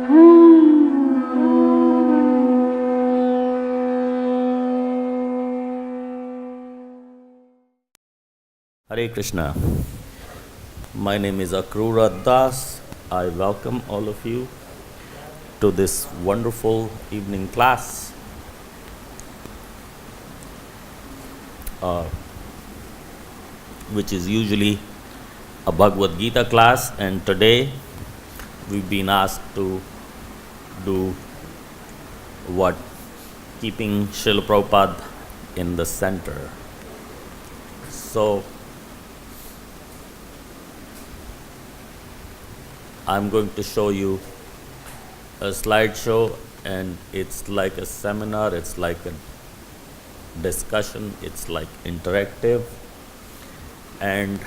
Hare Krishna. My name is Akrura Das. I welcome all of you to this wonderful evening class. Which is usually a Bhagavad-Gita class, and today we've been asked to do what? Keeping Srila Prabhupada in the center. So I'm going to show you a slideshow, and it's like a seminar, it's like a discussion, it's like interactive, and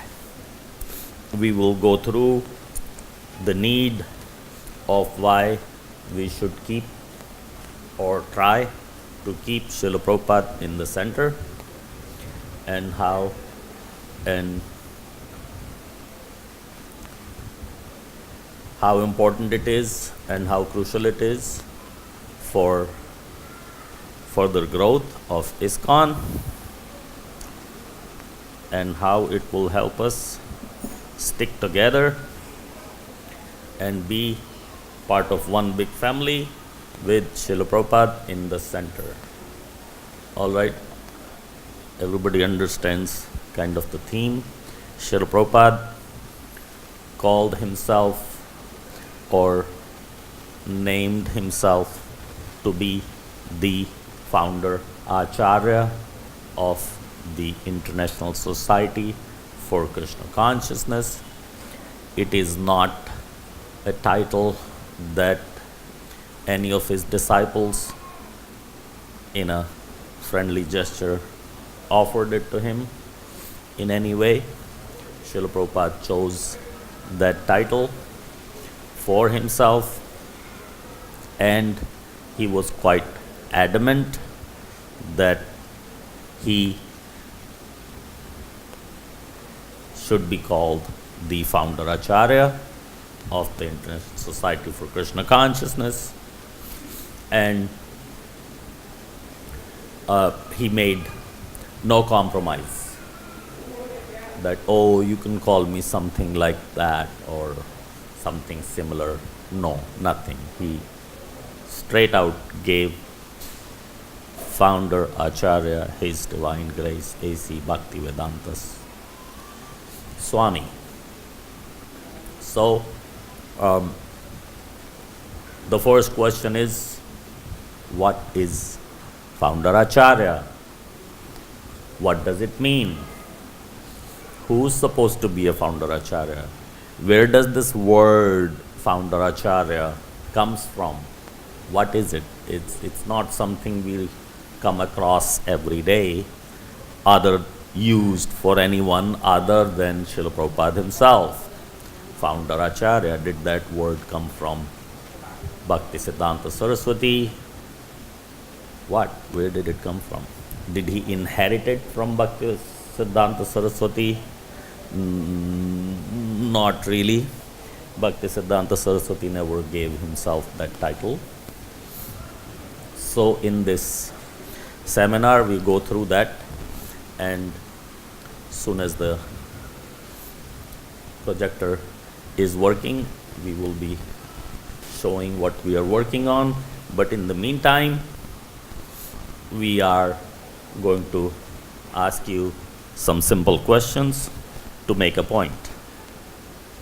we will go through the need of why we should keep or try to keep Srila Prabhupada in the center, and how important it is and how crucial it is for further growth of ISKCON, and how it will help us stick together and be part of one big family with Srila Prabhupada in the center. All right, everybody understands kind of the theme. Srila Prabhupada called himself or named himself to be the founder Acharya of the International Society for Krishna Consciousness. It is not a title that any of his disciples in a friendly gesture offered it to him in any way. Srila Prabhupada chose that title for himself, and he was quite adamant that he should be called the founder Acharya of the International Society for Krishna Consciousness, and he made no compromise that, oh, you can call me something like that or something similar. No, nothing. He straight out gave founder Acharya His Divine Grace A.C. Bhakti-Vedanta Swami. So the first question is, what is founder Acharya? What does it mean? Who's supposed to be a founder Acharya? Where does this word founder Acharya comes from? What is it? It's not something we come across every day, used for anyone other than Srila Prabhupada himself. Founder Acharya, did that word come from Bhaktisiddhanta Saraswati? What? Where did it come from? Did he inherit it from Bhaktisiddhanta Saraswati? Not really. Bhaktisiddhanta Saraswati never gave himself that title. So in this seminar we go through that, and soon as the projector is working, we will be showing what we are working on. But in the meantime, we are going to ask you some simple questions to make a point.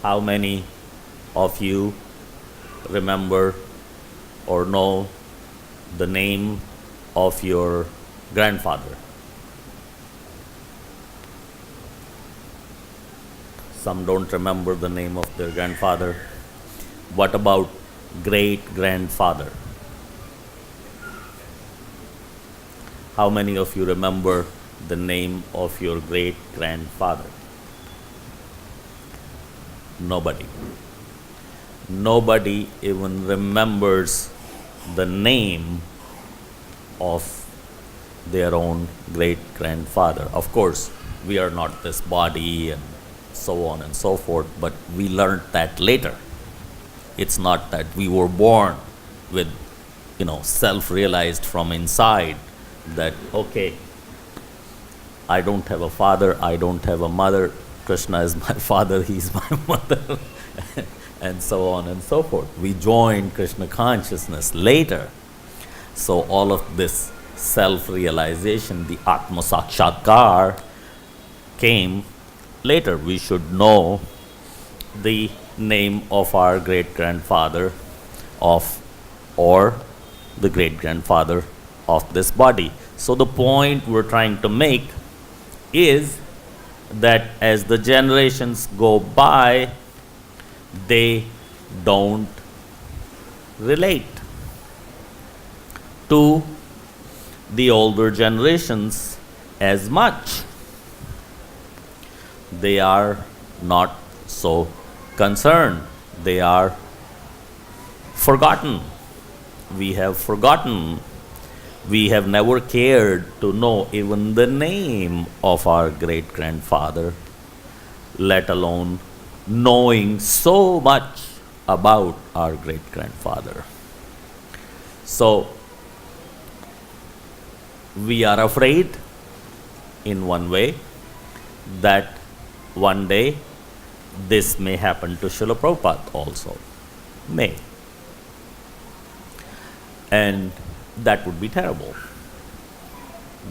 How many of you remember or know the name of your grandfather? Some don't remember the name of their grandfather. What about great-grandfather? How many of you remember the name of your great-grandfather? Nobody. Nobody even remembers the name of their own great-grandfather. Of course, we are not this body and so on and so forth, but we learned that later. It's not that we were born with, self-realized from inside that, okay, I don't have a father, I don't have a mother, Krishna is my father, he's my mother, and so on and so forth. We joined Krishna consciousness later. So all of this self-realization, the Atma Sakshatkar, came later. We should know the name of our great-grandfather or the great-grandfather of this body. So the point we're trying to make is that as the generations go by, they don't relate to the older generations as much. They are not so concerned. They are forgotten. We have forgotten. We have never cared to know even the name of our great-grandfather, let alone knowing so much about our great-grandfather. So, we are afraid in one way that one day this may happen to Srila Prabhupada also. May. And that would be terrible,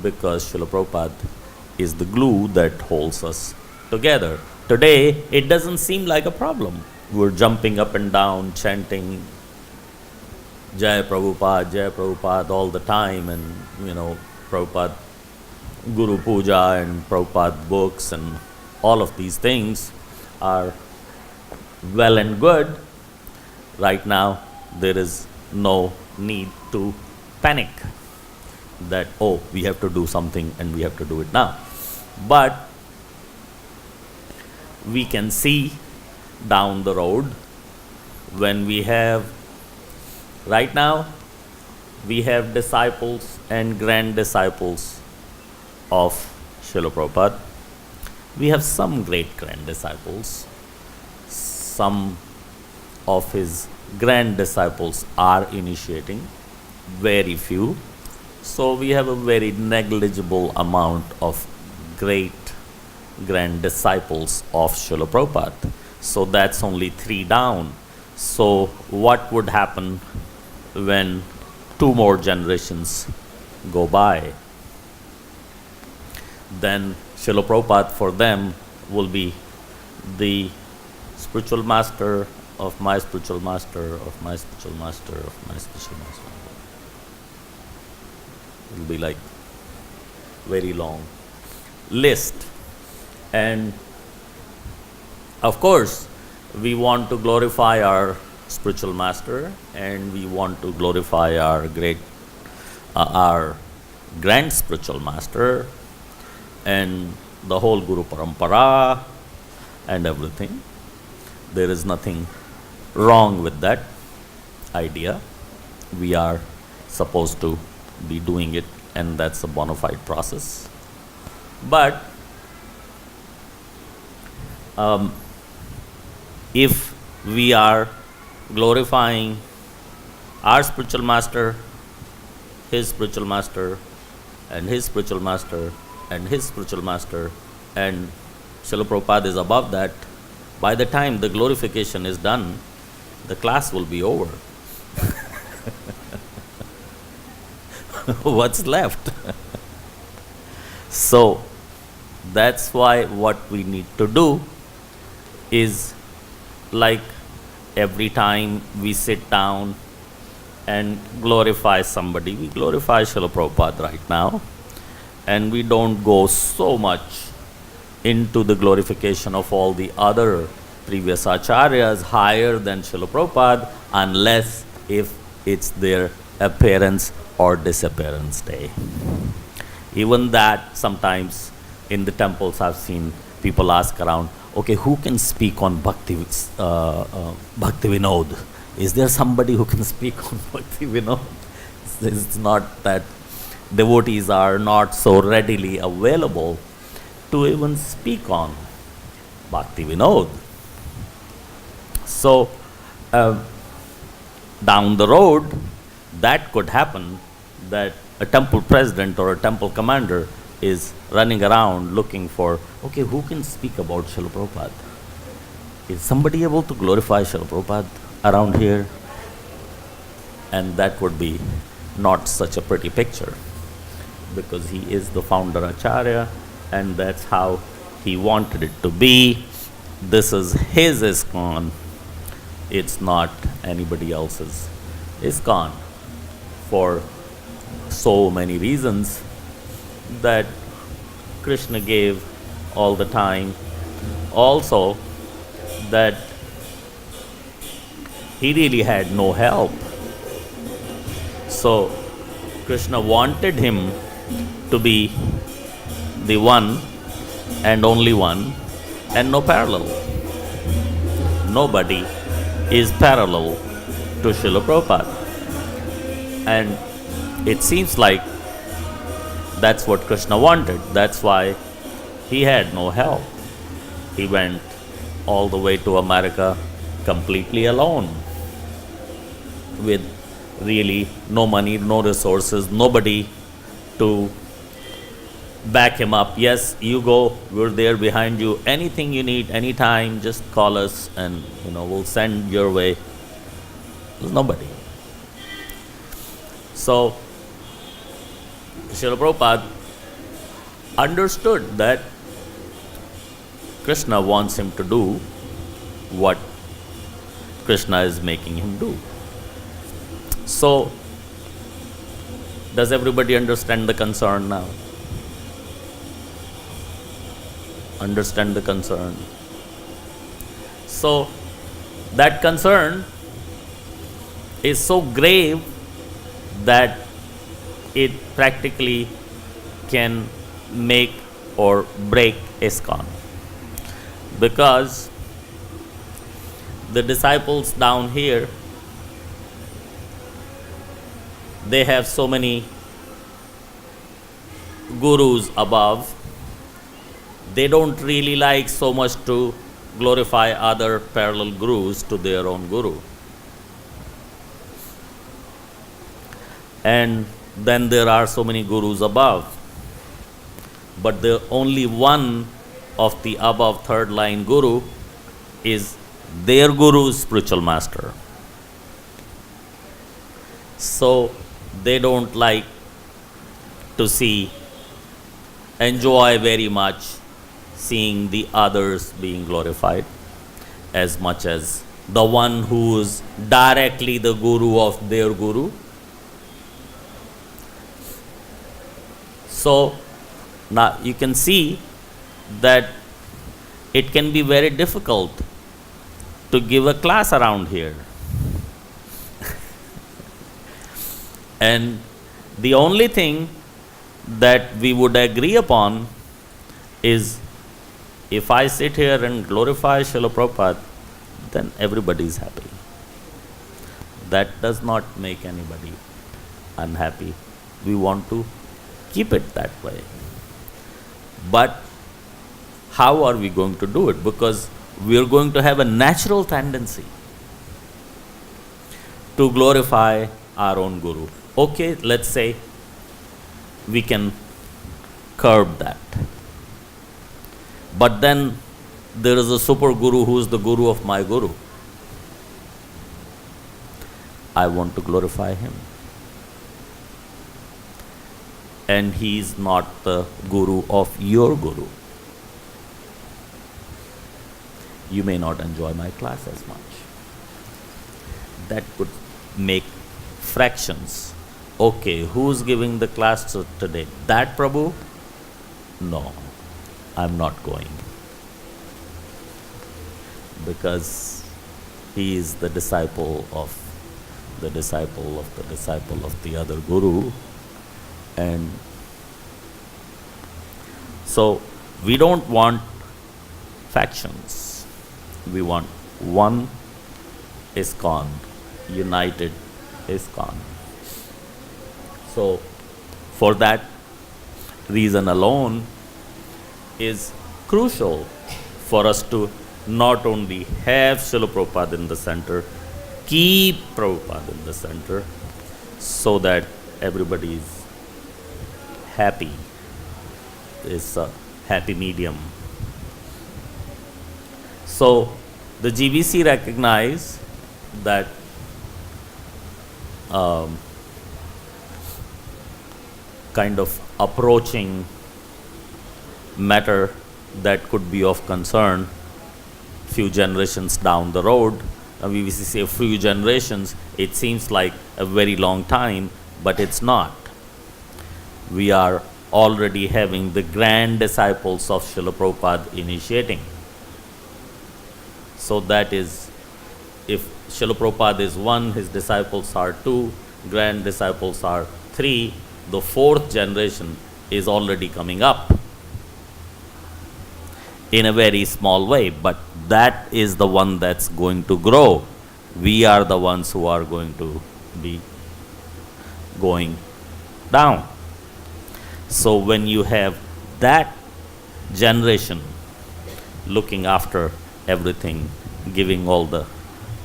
because Srila Prabhupada is the glue that holds us together. Today, it doesn't seem like a problem. We're jumping up and down, chanting Jai Prabhupada all the time, and Prabhupada Guru Puja and Prabhupada books and all of these things are well and good. Right now, there is no need to panic that, oh, we have to do something and we have to do it now. But we can see down the road when we have, right now, we have disciples and grand disciples of Srila Prabhupada. We have some great grand disciples. Some of his grand disciples are initiating, very few. So we have a very negligible amount of great grand disciples of Srila Prabhupada. So that's only 3 down. So what would happen when 2 more generations go by? Then Srila Prabhupada for them will be the spiritual master of my spiritual master, of my spiritual master, of my spiritual master. It will be like very long list. And of course, we want to glorify our spiritual master, and we want to glorify our grand spiritual master, and the whole Guru Parampara and everything. There is nothing wrong with that idea. We are supposed to be doing it, and that's a bona fide process. But if we are glorifying our spiritual master, his spiritual master, and his spiritual master, and his spiritual master, and Srila Prabhupada is above that, by the time the glorification is done, the class will be over. What's left? So that's why what we need to do is, like every time we sit down and glorify somebody, we glorify Srila Prabhupada right now, and we don't go so much into the glorification of all the other previous acharyas higher than Srila Prabhupada, unless if it's their appearance or disappearance day. Even that, sometimes in the temples I've seen people ask around, okay, who can speak on Bhakti Vinod? Is there somebody who can speak on Bhakti Vinod? It's not that devotees are not so readily available to even speak on Bhakti Vinod. So down the road, that could happen, that a temple president or a temple commander is running around looking for, okay, who can speak about Srila Prabhupada? Is somebody able to glorify Srila Prabhupada around here? And that would be not such a pretty picture, because he is the founder Acharya, and that's how he wanted it to be. This is his ISKCON. It's not anybody else's ISKCON, for so many reasons that Krishna gave all the time. Also, that he really had no help. So Krishna wanted him to be the one and only one, and no parallel. Nobody is parallel to Srila Prabhupada. And it seems like that's what Krishna wanted. That's why he had no help. He went all the way to America completely alone, with really no money, no resources, nobody to back him up. Yes, you go, we're there behind you. Anything you need, anytime, just call us and we'll send your way. There's nobody. So Srila Prabhupada understood that Krishna wants him to do what Krishna is making him do. So, does everybody understand the concern now? Understand the concern? So, that concern is so grave that it practically can make or break ISKCON. Because the disciples down here, they have so many gurus above. They don't really like so much to glorify other parallel gurus to their own guru. And then there are so many gurus above. But the only one of the above third line guru is their guru's spiritual master. So they don't like to enjoy very much seeing the others being glorified as much as the one who is directly the guru of their guru. So now you can see that it can be very difficult to give a class around here. And the only thing that we would agree upon is, if I sit here and glorify Srila Prabhupada, then everybody is happy. That does not make anybody unhappy. We want to keep it that way. But how are we going to do it? Because we are going to have a natural tendency to glorify our own guru. Okay, let's say we can curb that. But then there is a super guru who is the guru of my guru. I want to glorify him. And he is not the guru of your guru. You may not enjoy my class as much. That would make fractions. Okay, who's giving the class today? That Prabhu? No, I'm not going. Because he is the disciple of the disciple of the disciple of the other guru. And so we don't want factions. We want one ISKCON, united ISKCON. So for that reason alone is crucial for us to not only have Srila Prabhupada in the center, keep Prabhupada in the center so that everybody is happy. It's a happy medium. So the GBC recognize that kind of approaching matter that could be of concern few generations down the road. We say a few generations, it seems like a very long time, but it's not. We are already having the grand disciples of Srila Prabhupada initiating. So that is, if Srila Prabhupada is one, his disciples are two, grand disciples are three, the fourth generation is already coming up in a very small way, but that is the one that's going to grow. We are the ones who are going to be going down. So when you have that generation looking after everything, giving all the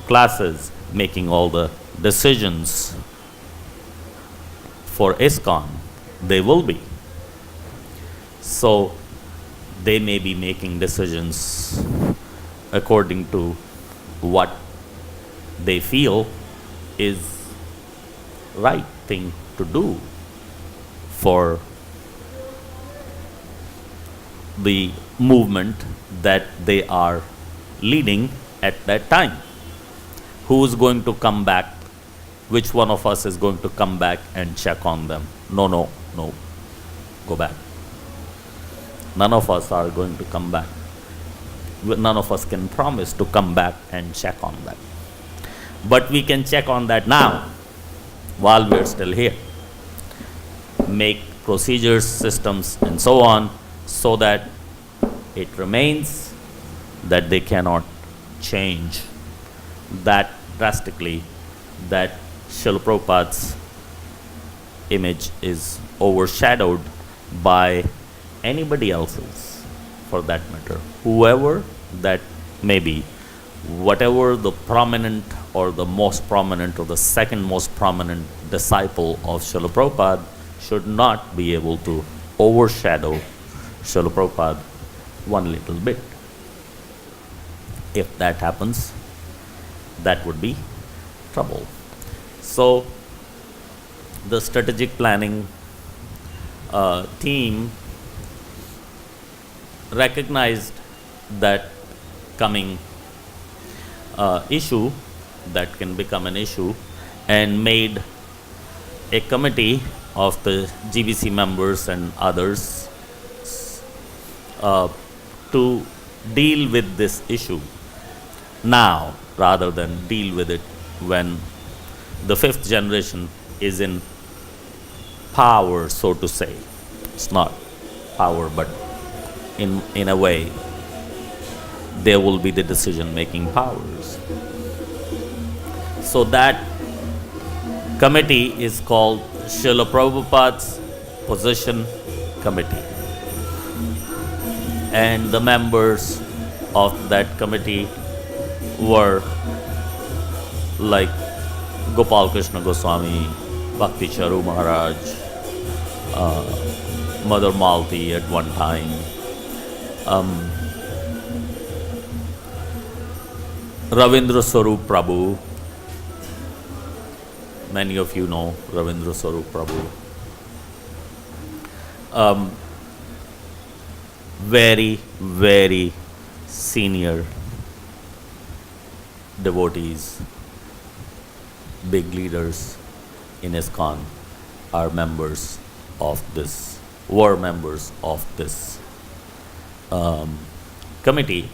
classes, making all the decisions for ISKCON, they will be. So they may be making decisions according to what they feel is right thing to do for the movement that they are leading at that time. Who is going to come back? Which one of us is going to come back and check on them? No. Go back. None of us are going to come back. None of us can promise to come back and check on that. But we can check on that now, while we're still here. Make procedures, systems, and so on, so that it remains, that they cannot change that drastically, that Srila Prabhupada's image is overshadowed by anybody else's, for that matter. Whoever that may be, whatever the prominent or the most prominent or the second most prominent disciple of Srila Prabhupada should not be able to overshadow Srila Prabhupada one little bit. If that happens, that would be trouble. So the strategic planning team recognized that coming issue that can become an issue, and made a committee of the GBC members and others to deal with this issue now, rather than deal with it when the fifth generation is in power, so to say. It's not power, but in a way, there will be the decision-making powers. So that committee is called Srila Prabhupada's Position Committee. And the members of that committee were like Gopal Krishna Goswami, Bhakti Charu Maharaj, Mother Malti at one time, Ravindra Swarup Prabhu. Many of you know Ravindra Swarup Prabhu. Very, very senior devotees, big leaders in ISKCON are members of this, were members of this committee,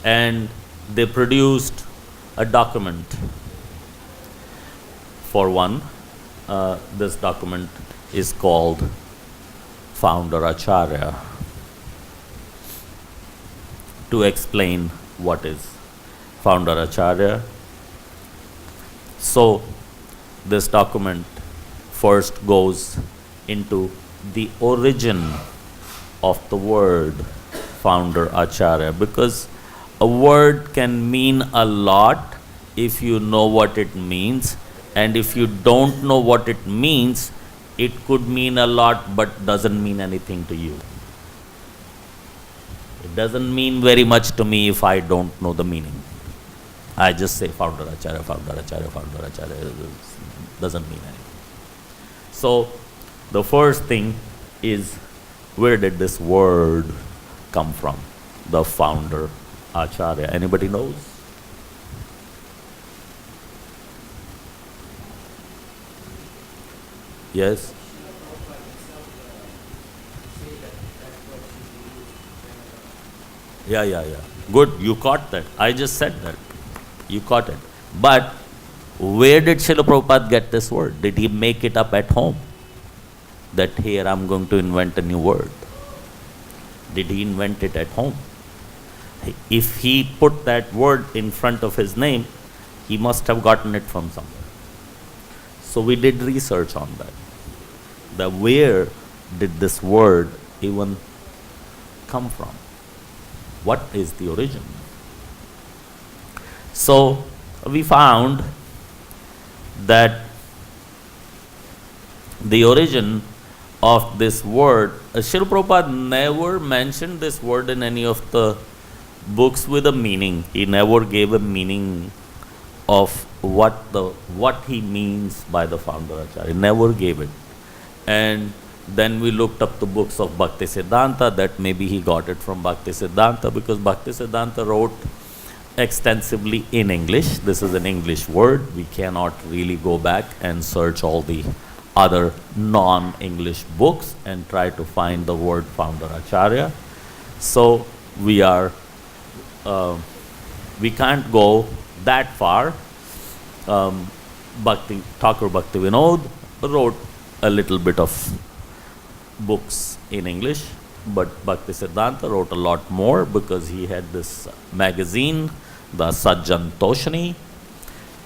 and they produced a document. For one, this document is called Founder Acharya, to explain what is Founder Acharya. So this document first goes into the origin of the word Founder Acharya, because a word can mean a lot if you know what it means, and if you don't know what it means, it could mean a lot but doesn't mean anything to you. It doesn't mean very much to me if I don't know the meaning. I just say founder acharya, founder acharya, founder acharya. It doesn't mean anything. So the first thing is, where did this word come from? The founder acharya. Anybody knows? Yes? Yeah. Good, you caught that. I just said that. You caught it. But where did Srila Prabhupada get this word? Did he make it up at home? That here I'm going to invent a new word. Did he invent it at home? If he put that word in front of his name, he must have gotten it from somewhere. So we did research on that. Where did this word even come from? What is the origin? So we found that the origin of this word, Srila Prabhupada never mentioned this word in any of the books with a meaning. He never gave a meaning of what he means by the founder acharya. He never gave it. And then we looked up the books of Bhakti Siddhanta, that maybe he got it from Bhakti Siddhanta, because Bhakti Siddhanta wrote extensively in English. This is an English word. We cannot really go back and search all the other non-English books and try to find the word founder acharya. So we can't go that far. Thakur Bhakti Vinod wrote a little bit of books in English, but Bhakti Siddhanta wrote a lot more, because he had this magazine, the Sajjan Toshni,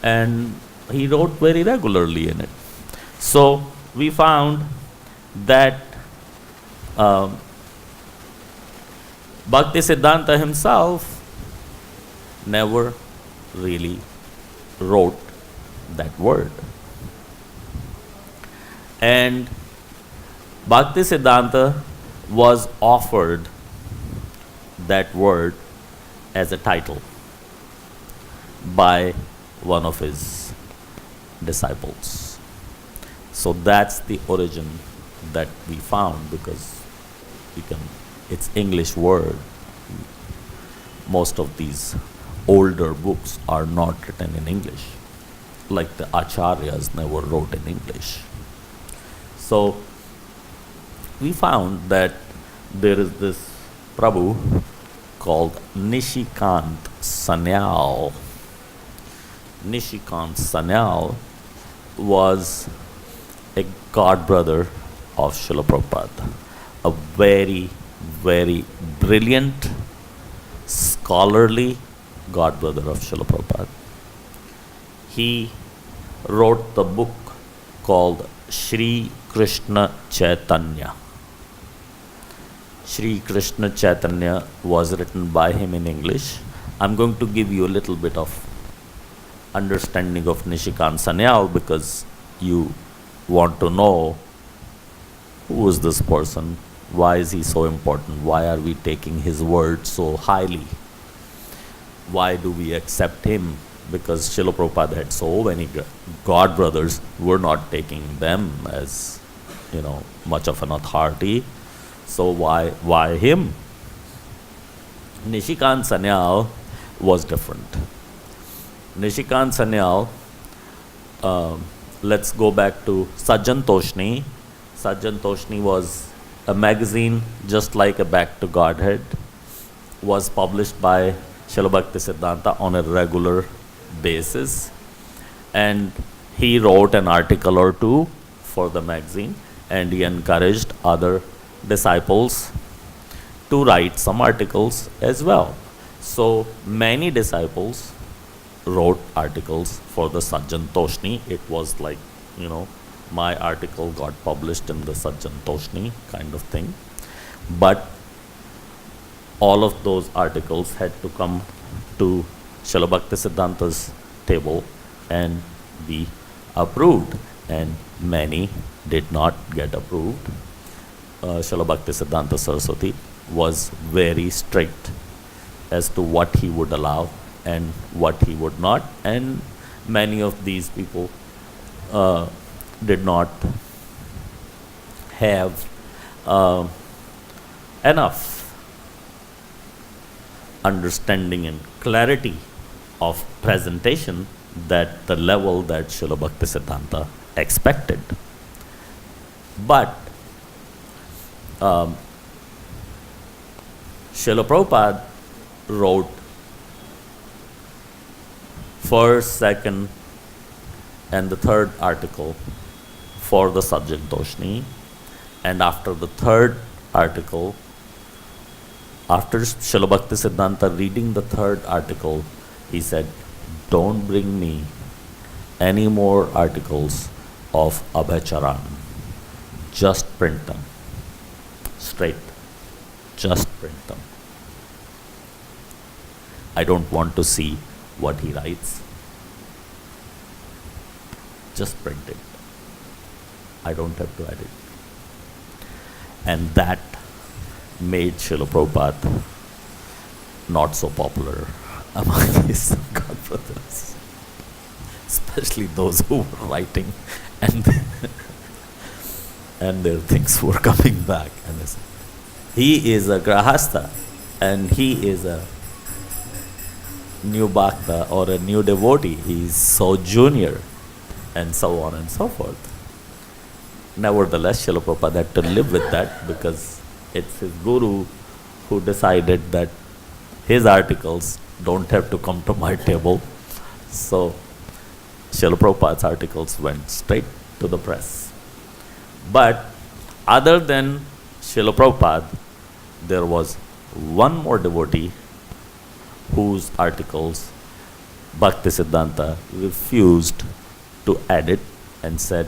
and he wrote very regularly in it. So we found that Bhakti Siddhanta himself never really wrote that word. And Bhakti Siddhanta was offered that word as a title by one of his disciples. So that's the origin that we found, because it's English word. Most of these older books are not written in English. Like the acharyas never wrote in English. So we found that there is this Prabhu called Nishikant Sanyal. Nishikant Sanyal was a godbrother of Srila Prabhupada, a very, very brilliant, scholarly godbrother of Srila Prabhupada. He wrote the book called Shri Krishna Chaitanya. Shri Krishna Chaitanya was written by him in English. I'm going to give you a little bit of understanding of Nishikant Sanyal, because you want to know who is this person, why is he so important, why are we taking his word so highly, why do we accept him? Because Srila Prabhupada had so many god brothers, we're not taking them as, much of an authority. So why him? Nishikant Sanyal was different. Nishikant Sanyal, let's go back to Sajjan Toshni. Sajjan Toshni was a magazine just like a Back to Godhead, was published by Srila Bhakti Siddhanta on a regular basis, and he wrote an article or two for the magazine, and he encouraged other disciples to write some articles as well. So many disciples wrote articles for the Sajjan Toshni. It was like, my article got published in the Sajjan Toshni kind of thing. But all of those articles had to come to Srila Bhakti Siddhanta's table and be approved, and many did not get approved. Srila Bhaktisiddhanta Saraswati was very strict as to what he would allow and what he would not, and many of these people did not have enough understanding and clarity of presentation that the level that Srila Bhaktisiddhanta expected. But Srila Prabhupada wrote first, second, and the third article for the subject Doshni, and after the third article, after Srila Bhaktisiddhanta reading the third article, he said, don't bring me any more articles of Abhacharan. Just print them. Straight. Just print them. I don't want to see what he writes. Just print it. I don't have to edit. And that made Srila Prabhupada not so popular among his godbrothers, especially those who were writing and and their things were coming back. And they said, he is a grahastha and he is a new bhakta or a new devotee. He is so junior, and so on and so forth. Nevertheless, Srila Prabhupada had to live with that because it's his guru who decided that his articles don't have to come to my table. So Srila Prabhupada's articles went straight to the press. But other than Srila Prabhupada, there was one more devotee whose articles Bhaktisiddhanta refused to edit and said,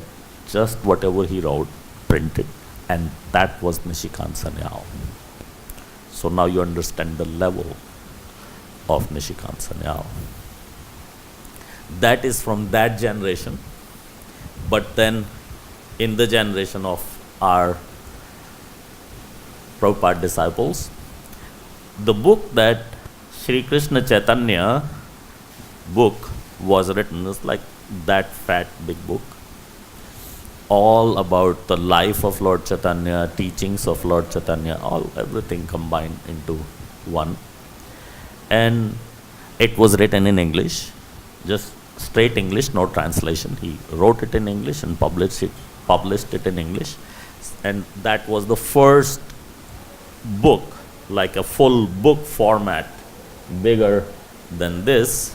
just whatever he wrote, print it. And that was Nishikant Sanyal. So now you understand the level of Nishikant Sanyal. That is from that generation. But then in the generation of our Prabhupada disciples, the book that Sri Krishna Chaitanya book was written is like that fat big book, all about the life of Lord Chaitanya, teachings of Lord Chaitanya, everything combined into one. And it was written in English, just straight English, no translation. He wrote it in English and published it in English. And that was the first book, like a full book format, bigger than this,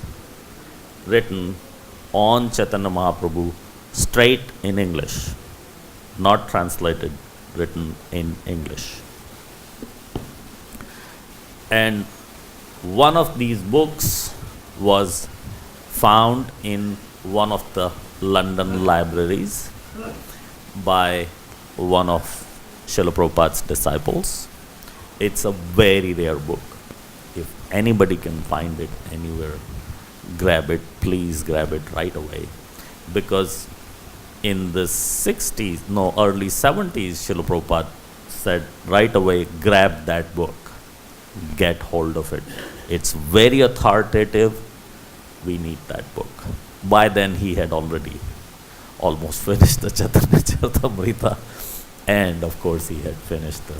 written on Chaitanya Mahaprabhu, straight in English, not translated, written in English. And one of these books was found in one of the London libraries by one of Srila Prabhupada's disciples. It's a very rare book. If anybody can find it anywhere, grab it, please grab it right away. Because in the early 70s, Srila Prabhupada said right away, grab that book, get hold of it. It's very authoritative. We need that book. By then, he had already almost finished the Chaitanya Charitamrita, and of course, he had finished the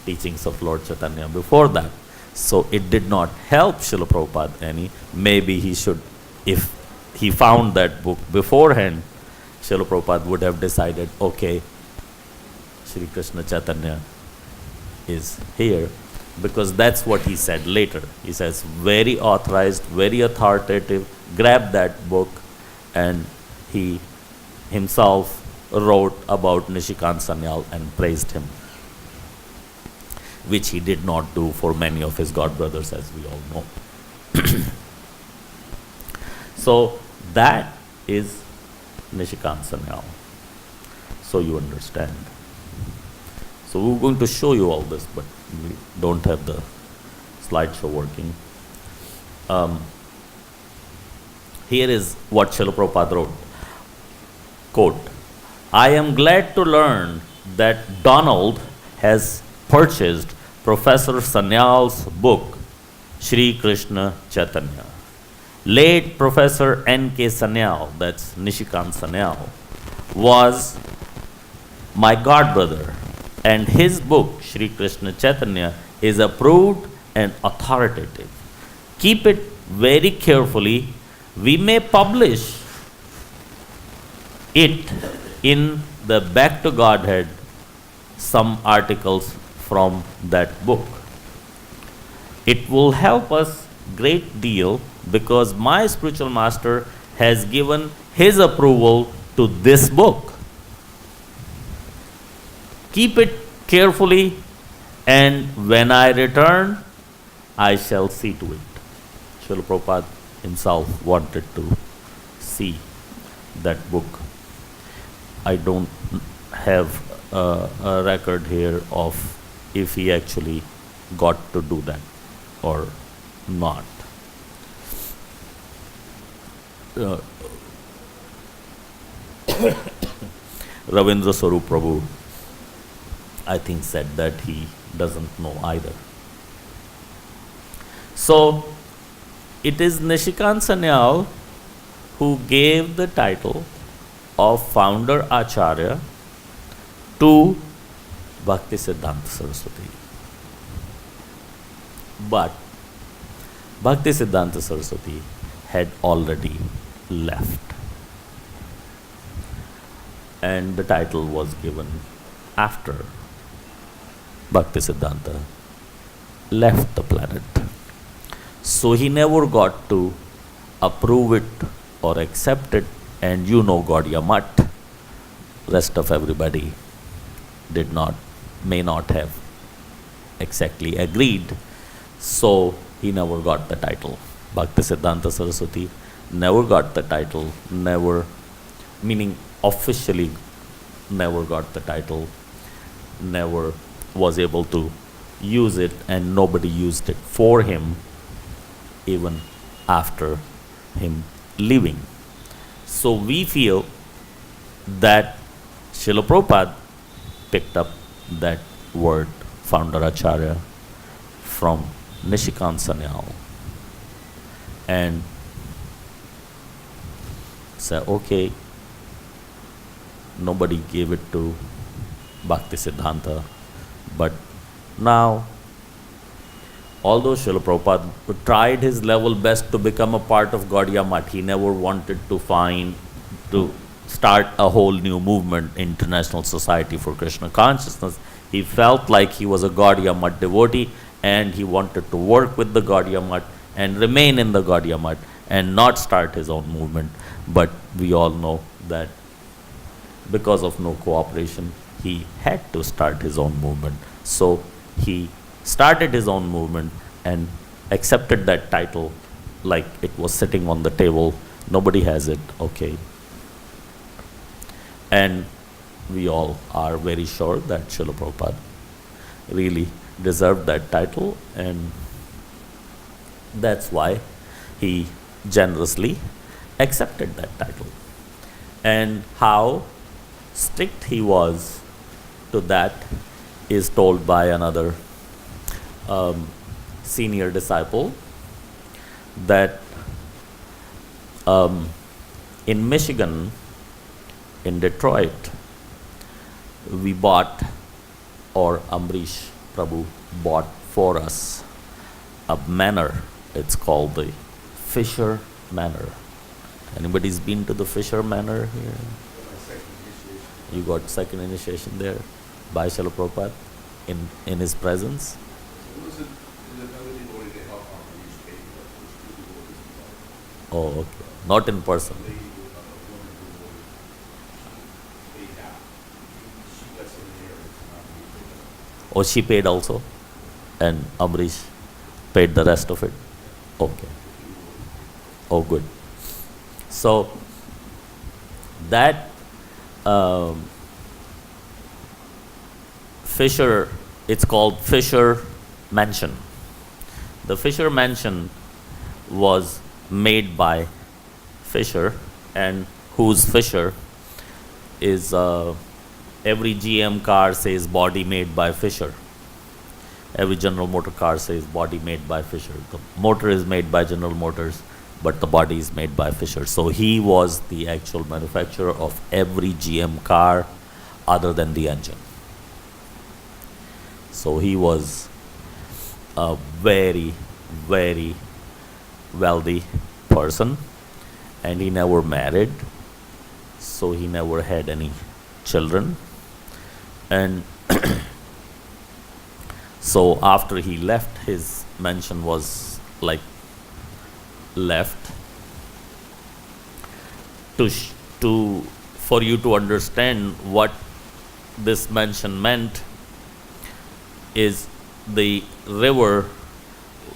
teachings of Lord Chaitanya before that. So it did not help Srila Prabhupada any. Maybe he should, if he found that book beforehand, Srila Prabhupada would have decided, okay, Sri Krishna Chaitanya is here, because that's what he said later. He says, very authorized, very authoritative, grab that book, and he himself wrote about Nishikant Sanyal and praised him, which he did not do for many of his godbrothers, as we all know. So that is Nishikant Sanyal. So you understand. So we're going to show you all this, but we don't have the slideshow working. here is what Srila Prabhupada wrote. Quote, I am glad to learn that Donald has purchased Professor Sanyal's book, Shri Krishna Chaitanya. Late Professor N.K. Sanyal, that's Nishikant Sanyal, was my godbrother, and his book, Shri Krishna Chaitanya, is approved and authoritative. Keep it very carefully. We may publish it in the Back to Godhead, some articles from that book. It will help us great deal because my spiritual master has given his approval to this book. Keep it carefully, and when I return, I shall see to it. Srila Prabhupada himself wanted to see that book. I don't have a record here of if he actually got to do that or not. Ravindra Swarup Prabhu, I think, said that he doesn't know either. So, it is Nishikant Sanyal who gave the title of founder Acharya to Bhakti Siddhanta Saraswati. But Bhakti Siddhanta Saraswati had already left, and the title was given after Bhakti Siddhanta left the planet. So he never got to approve it or accept it, and Gaudiya Math, rest of everybody may not have exactly agreed, so he never got the title. Bhakti Siddhanta Saraswati never got the title, meaning officially never got the title, never was able to use it, and nobody used it for him even after him leaving. So we feel that Srila Prabhupada picked up that word, founder Acharya, from Nishikant Sanyal and said, okay, nobody gave it to Bhakti Siddhanta, but now, although Srila Prabhupada tried his level best to become a part of Gaudiya Math, he never wanted to start a whole new movement, International Society for Krishna Consciousness. He felt like he was a Gaudiya Math devotee, and he wanted to work with the Gaudiya Math and remain in the Gaudiya Math and not start his own movement. But we all know that because of no cooperation, he had to start his own movement. So he started his own movement and accepted that title like it was sitting on the table. Nobody has it, okay. And we all are very sure that Srila Prabhupada really deserved that title, and that's why he generously accepted that title. And how strict he was to that is told by another senior disciple, that in Michigan, in Detroit, we bought, or Amrish Prabhu bought for us, a manor. It's called the Fisher Manor. Anybody's been to the Fisher Manor here? You got second initiation there by Srila Prabhupada in his presence. Oh, okay. Not in person. Oh, she paid also? And Amrish paid the rest of it? Okay. Oh, good. So, that Fisher, it's called Fisher Mansion. The Fisher Mansion was made by Fisher, and whose Fisher is every GM car says body made by Fisher. Every General Motor car says body made by Fisher. The motor is made by General Motors, but the body is made by Fisher. So he was the actual manufacturer of every GM car other than the engine. So he was a very, very wealthy person, and he never married, so he never had any children. And so after he left, his mansion was like left to for you to understand what this mansion meant is the river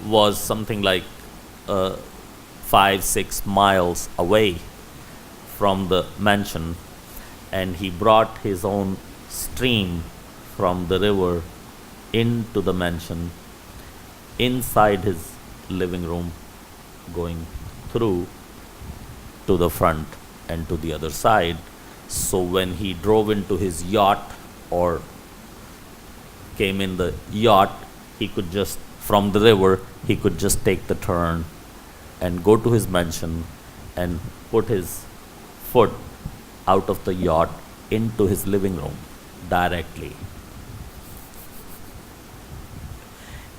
was something like 5-6 miles away from the mansion, and he brought his own stream from the river into the mansion inside his living room, going through to the front and to the other side. So when he drove into his yacht or came in the yacht, he could just, from the river, he could just take the turn and go to his mansion and put his foot out of the yacht into his living room directly.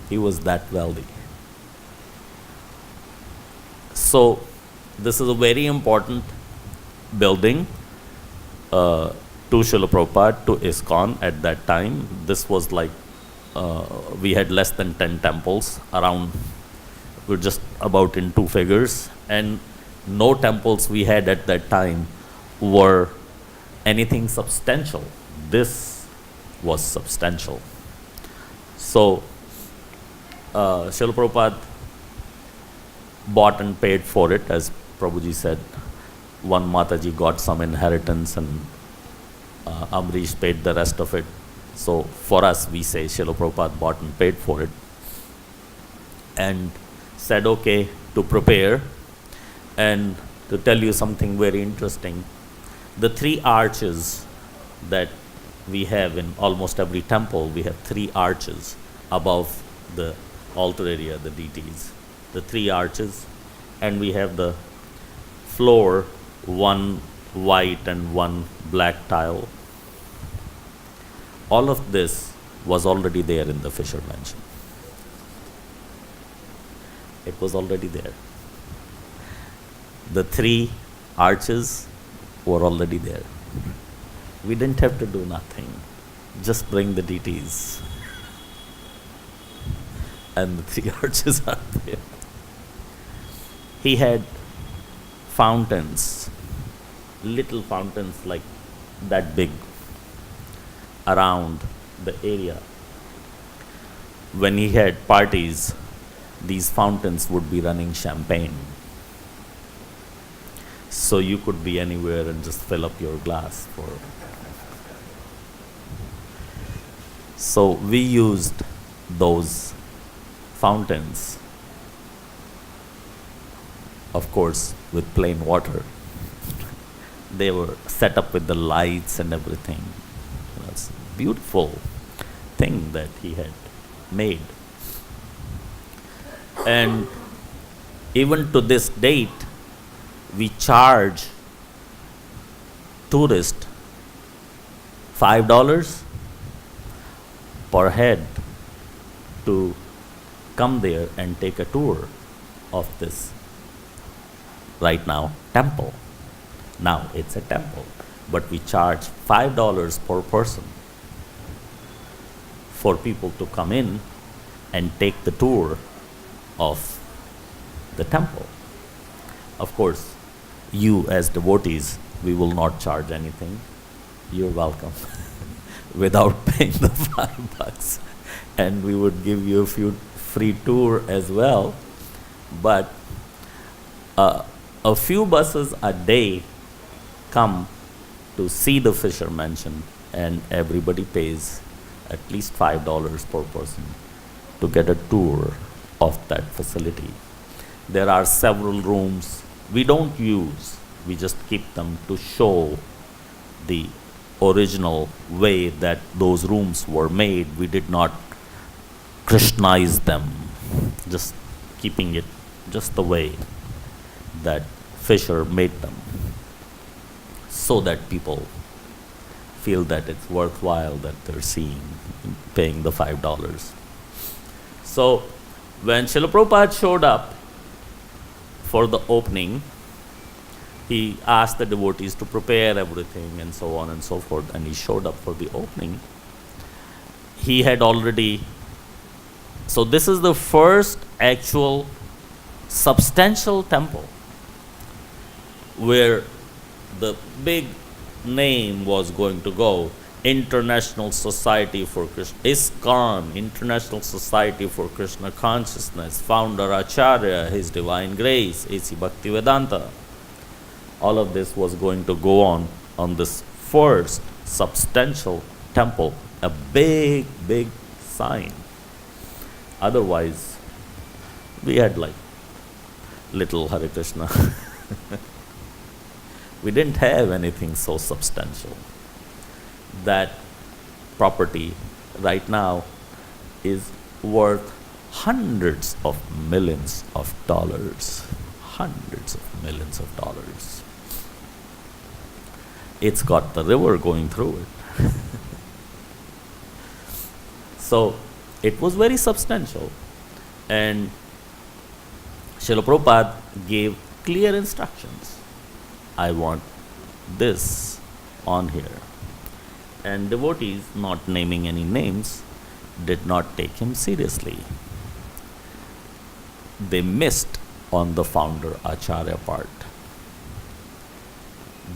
He was that wealthy. So this is a very important building to Srila Prabhupada, to ISKCON at that time. This was like, we had less than 10 temples around. We're just about in two figures, and no temples we had at that time were anything substantial. This was substantial. So Srila Prabhupada bought and paid for it, as Prabhuji said. One Mataji got some inheritance, and Amrish paid the rest of it. So for us, we say Srila Prabhupada bought and paid for it, and said, okay, to prepare. And to tell you something very interesting, the 3 arches that we have in almost every temple, we have 3 arches above the altar area, the deities. The 3 arches, and we have the floor, 1 white and 1 black tile. All of this was already there in the Fisher mansion. It was already there. The 3 arches were already there. We didn't have to do nothing. Just bring the deities, and the 3 arches are there. He had fountains, little fountains like that big around the area. When he had parties, these fountains would be running champagne. So you could be anywhere and just fill up your glass for. So we used those fountains, of course, with plain water. They were set up with the lights and everything. It's a beautiful thing that he had made. And even to this date, we charge tourists $5 per head to come there and take a tour of this, right now, temple. Now it's a temple, but we charge $5 per person for people to come in and take the tour of the temple. Of course, you as devotees, we will not charge anything. You're welcome without paying the $5, and we would give you a few free tour as well. But a few buses a day come to see the Fisher Mansion, and everybody pays at least $5 per person to get a tour of that facility. There are several rooms we don't use, we just keep them to show the original way that those rooms were made. We did not Krishnaize them, just keeping it just the way that Fisher made them, so that people feel that it's worthwhile that they're seeing, paying the $5. So when Srila Prabhupada showed up for the opening, he asked the devotees to prepare everything and so on and so forth, and he showed up for the opening. He had already, so this is the first actual substantial temple where the big name was going to go, International Society for Krishna, ISKCON, International Society for Krishna Consciousness, founder Acharya, His Divine Grace, A.C. Bhakti-Vedanta. All of this was going to go on this first substantial temple, a big, big sign. Otherwise, we had like little Hare Krishna. We didn't have anything so substantial. That property right now is worth hundreds of millions of dollars. Hundreds of millions of dollars. It's got the river going through it. So it was very substantial. And Srila Prabhupada gave clear instructions. I want this on here. And devotees, not naming any names, did not take him seriously. They missed on the founder Acharya part.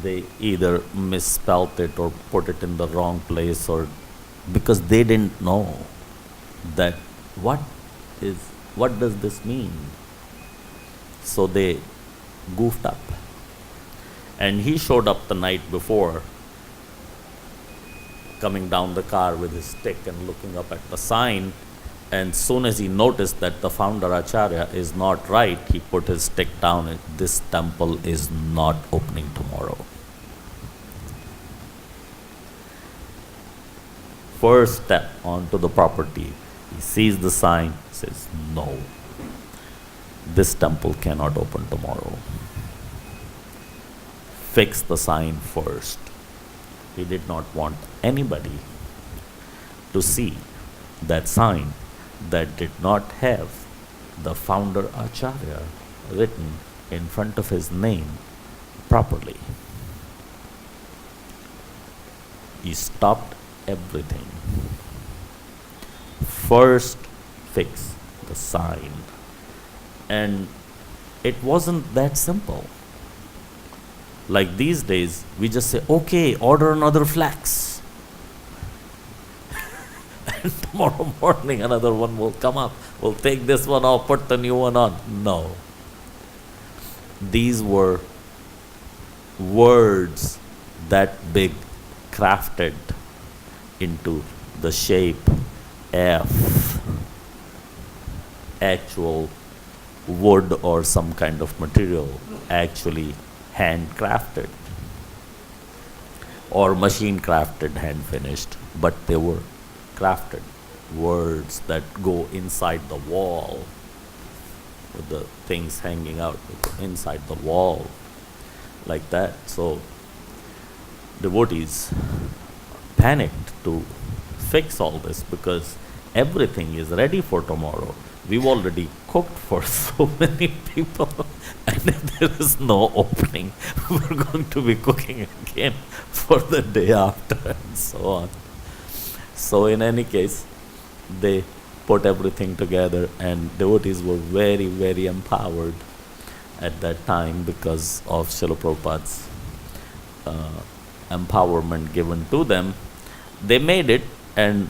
They either misspelt it or put it in the wrong place, or because they didn't know that what does this mean? So they goofed up. And he showed up the night before, coming down the car with his stick and looking up at the sign. And soon as he noticed that the founder Acharya is not right, he put his stick down and this temple is not opening tomorrow. First step onto the property, he sees the sign, says, no, this temple cannot open tomorrow. Fix the sign first. He did not want anybody to see that sign that did not have the founder Acharya written in front of his name properly. He stopped everything. First, fix the sign. And it wasn't that simple. Like these days, we just say, okay, order another flax. And tomorrow morning, another one will come up. We'll take this one off, put the new one on. No. These were words that big, crafted into the shape F, actual wood or some kind of material, actually handcrafted or machine crafted, hand finished, but they were crafted words that go inside the wall, with the things hanging out inside the wall, like that. So devotees panicked to fix all this because everything is ready for tomorrow. We've already cooked for so many people, and if there is no opening, we're going to be cooking again for the day after, and so on. So in any case, they put everything together, and devotees were very, very empowered at that time because of Srila Prabhupada's empowerment given to them. They made it and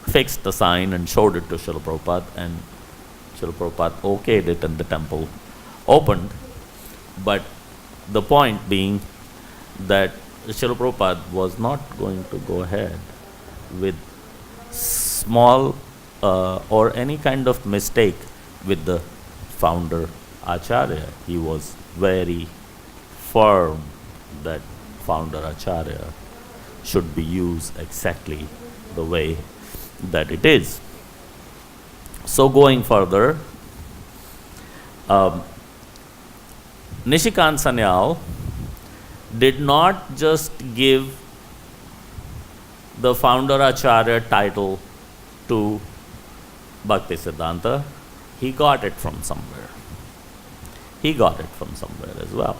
fixed the sign and showed it to Srila Prabhupada, and Srila Prabhupada okayed it and the temple opened. But the point being that Srila Prabhupada was not going to go ahead with small or any kind of mistake with the founder Acharya, he was very firm that founder Acharya should be used exactly the way that it is. So going further, Nishikant Sanyal did not just give the founder Acharya title to Bhakti Siddhanta, he got it from somewhere. He got it from somewhere as well.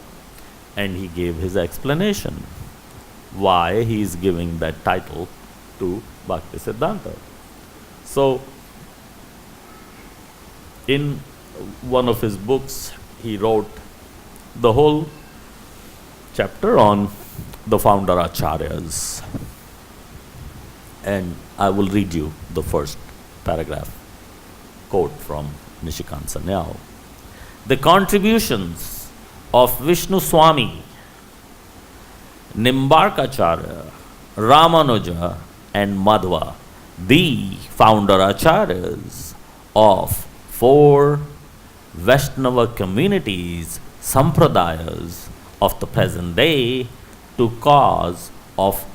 And he gave his explanation why he is giving that title to Bhakti Siddhanta. So, in one of his books, he wrote the whole chapter on the founder Acharyas. And I will read you the first paragraph, quote from Nishikant Sanyal. The contributions of Vishnu Swami, Nimbarkacharya, Ramanuja, and Madhva, the founder acharyas of 4 Vaishnava communities, sampradayas of the present day, to cause of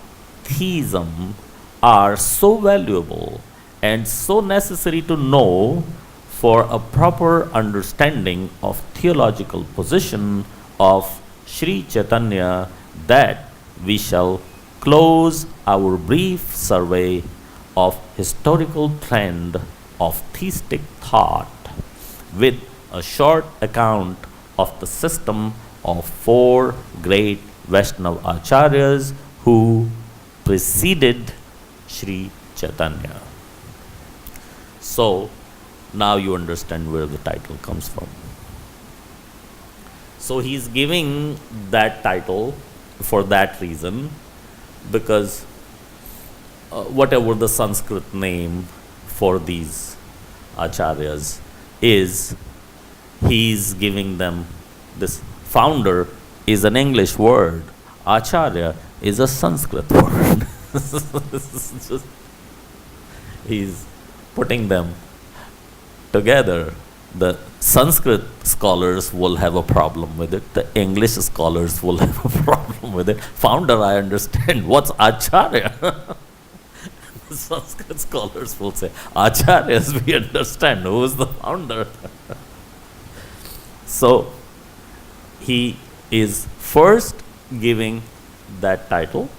theism, are so valuable and so necessary to know for a proper understanding of theological position of Sri Chaitanya that we shall close our brief survey of historical trend of theistic thought with a short account of the system of 4 great Vaishnava acharyas who preceded Sri Chaitanya. So, now you understand where the title comes from. So he is giving that title for that reason, because whatever the Sanskrit name for these acharyas is, he is giving them this. Founder is an English word, acharya is a Sanskrit word. He's putting them together. The Sanskrit scholars will have a problem with it. The English scholars will have a problem with it. Founder, I understand. What's acharya? The Sanskrit scholars will say, acharyas, we understand. Who is the founder? So, he is first giving that title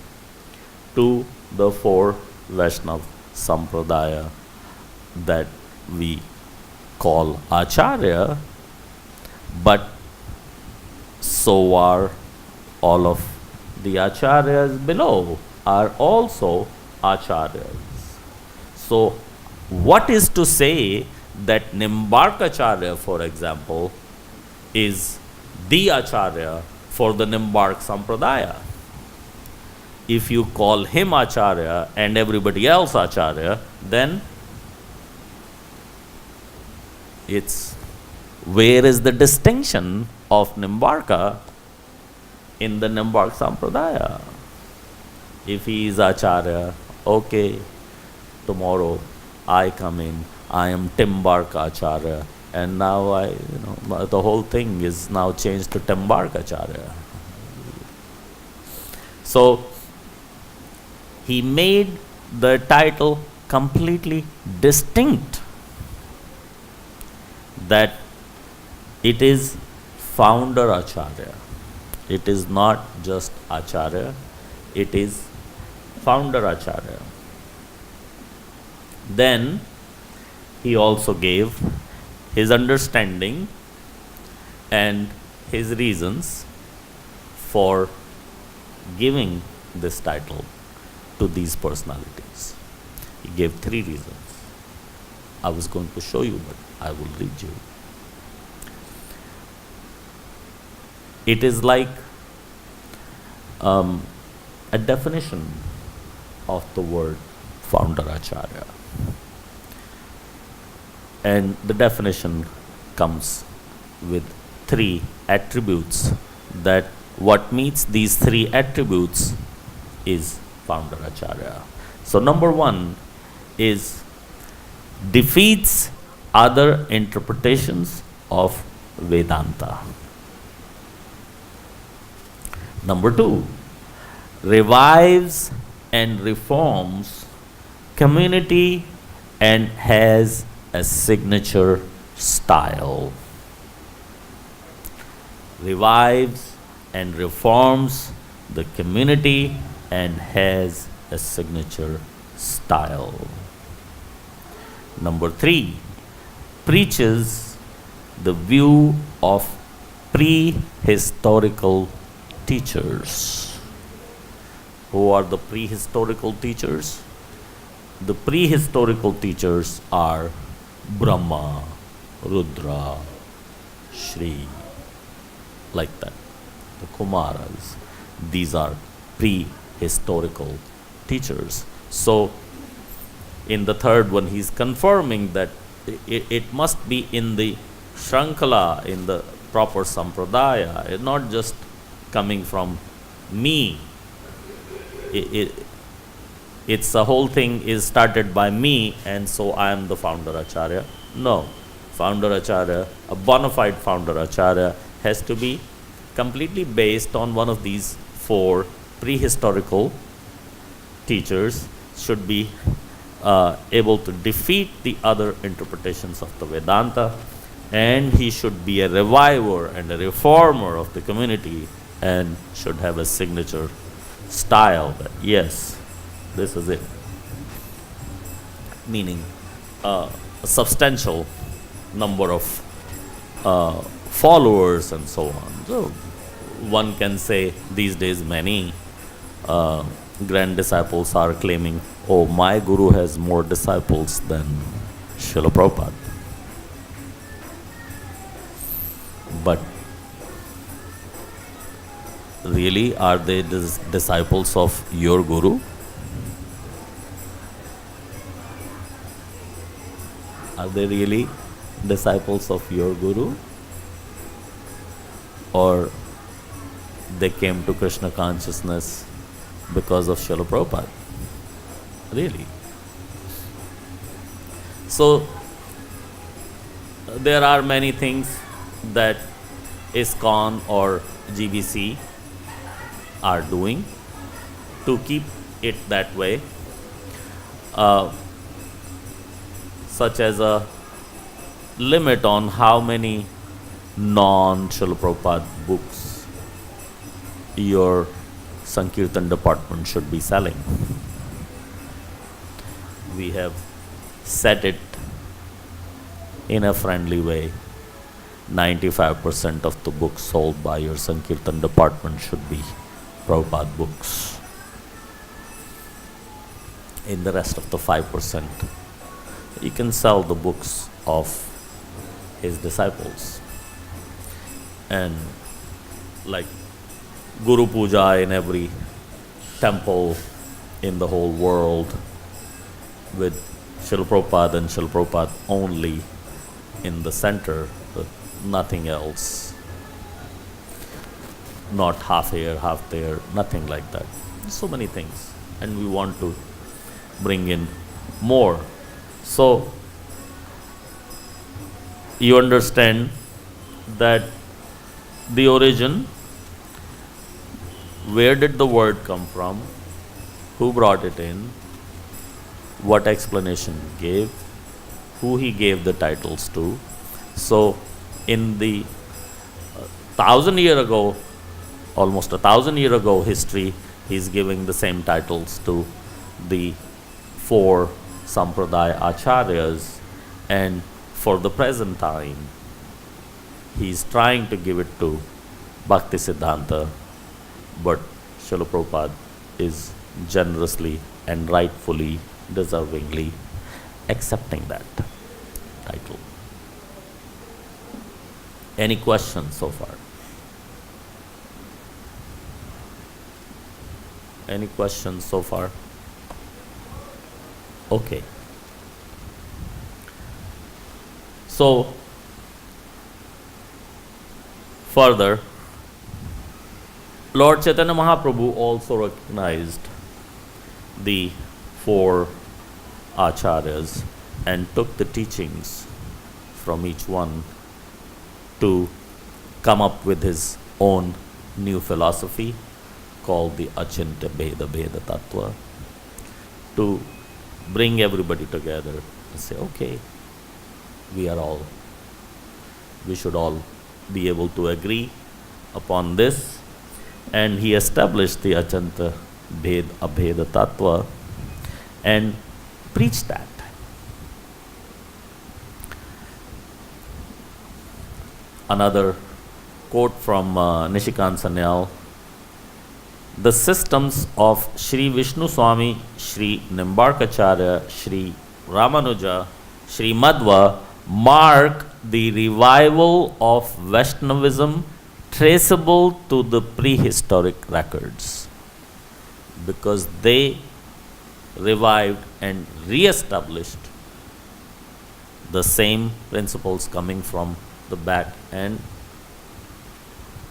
to the 4 Vaishnava Sampradaya that we call Acharya, but so are all of the Acharyas below are also Acharyas. So, what is to say that Nimbarkacharya, for example, is the Acharya for the Nimbark Sampradaya? If you call him Acharya and everybody else Acharya, then it's where is the distinction of Nimbarka in the Nimbark Sampradaya? If he is Acharya, okay, tomorrow I come in, I am Timbark Acharya, and now the whole thing is now changed to Timbark Acharya. So, he made the title completely distinct, that it is founder Acharya. It is not just Acharya, it is founder Acharya. Then he also gave his understanding and his reasons for giving this title to these personalities. He gave 3 reasons. I was going to show you, but I will read you. It is like a definition of the word founder Acharya. And the definition comes with 3 attributes, that what meets these 3 attributes is founder Acharya. So number 1 is defeats other interpretations of Vedanta. Number 2, revives and reforms community and has a signature style. Revives and reforms the community and has a signature style. Number 3, preaches the view of prehistorical teachers. Who are the prehistorical teachers? The prehistorical teachers are Brahma, Rudra, Shri, like that. The Kumaras. These are prehistorical teachers. So, in the third one, he's confirming that it must be in the Shrankala, in the proper Sampradaya. It's not just coming from me. It's the whole thing is started by me, and so I am the founder Acharya. No. Founder Acharya, a bona fide founder Acharya, has to be completely based on one of these 4 prehistorical teachers, should be able to defeat the other interpretations of the Vedanta, and he should be a reviver and a reformer of the community and should have a signature style that, yes, this is it. Meaning a substantial number of followers and so on. So one can say these days many grand disciples are claiming, oh, my guru has more disciples than Srila Prabhupada. But really, are they disciples of your guru? Are they really disciples of your guru? Or they came to Krishna consciousness because of Srila Prabhupada? Really? So, there are many things that ISKCON or GBC are doing to keep it that way, such as a limit on how many non-Srila Prabhupada books your Sankirtan department should be selling. We have set it in a friendly way. 95% of the books sold by your Sankirtan department should be Prabhupada books. In the rest of the 5%, you can sell the books of his disciples. And like Guru Puja in every temple in the whole world, with Srila Prabhupada and Srila Prabhupada only in the center, but nothing else. Not half here, half there, nothing like that. So many things. And we want to bring in more. So, you understand that the origin, where did the word come from, who brought it in, what explanation he gave, who he gave the titles to. So, in the 1,000 year ago, almost 1,000 year ago history, he's giving the same titles to the 4 Sampradaya Acharyas, and for the present time, he's trying to give it to Bhakti Siddhanta, but Srila Prabhupada is generously and rightfully, deservingly accepting that title. Any questions so far? Any questions so far? Okay. So, further, Lord Chaitanya Mahaprabhu also recognized the 4 acharyas and took the teachings from each one to come up with his own new philosophy called the Achintya Bheda Bheda Tattva, to bring everybody together and say, okay, we should all be able to agree upon this. And he established the Achintya Bheda Abheda Tattva and preached that. Another quote from Nishikant Sanyal: the systems of Sri Vishnu Swami, Sri Nimbarkacharya, Sri Ramanuja, Sri Madhva mark the revival of Vaishnavism traceable to the prehistoric records, because they revived and re-established the same principles coming from the back and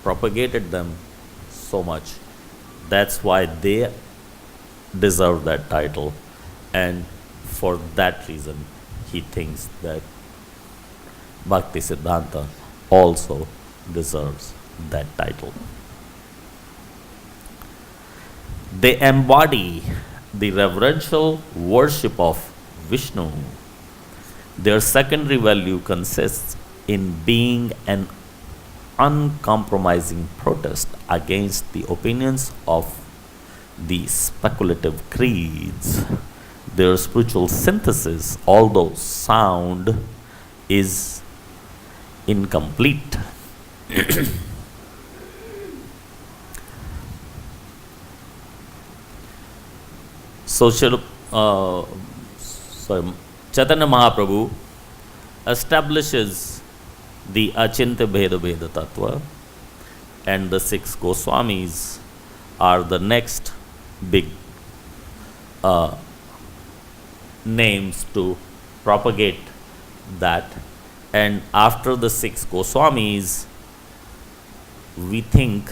propagated them so much. That's why they deserve that title, and for that reason he thinks that Bhakti Siddhanta also deserves that title. They embody the reverential worship of Vishnu. Their secondary value consists in being an uncompromising protest against the opinions of the speculative creeds. Their spiritual synthesis, although sound, is incomplete. Chaitanya Mahaprabhu establishes the Achintya Bheda Bheda Tattva, and the 6 Goswamis are the next big names to propagate that. And after the 6 Goswamis, we think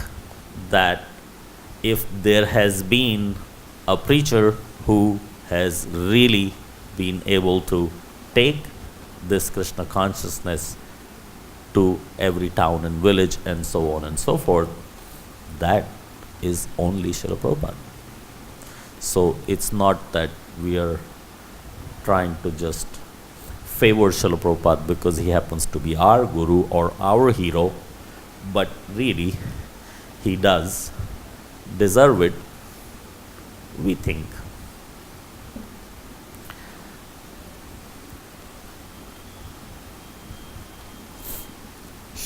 that if there has been a preacher who has really been able to take this Krishna consciousness to every town and village and so on and so forth, that is only Srila Prabhupada. So it's not that we are trying to just favor Srila Prabhupada because he happens to be our guru or our hero, but really he does deserve it, we think.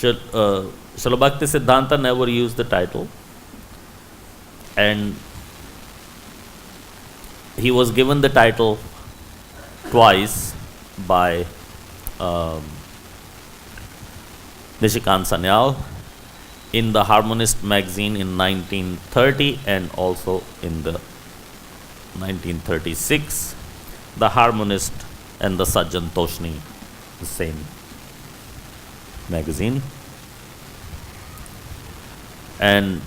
Srila Bhakti Siddhanta never used the title, and he was given the title twice by Nishikant Sanyal in the Harmonist magazine in 1930 and also in the 1936. The Harmonist and the Sajjan Toshni, the same magazine. And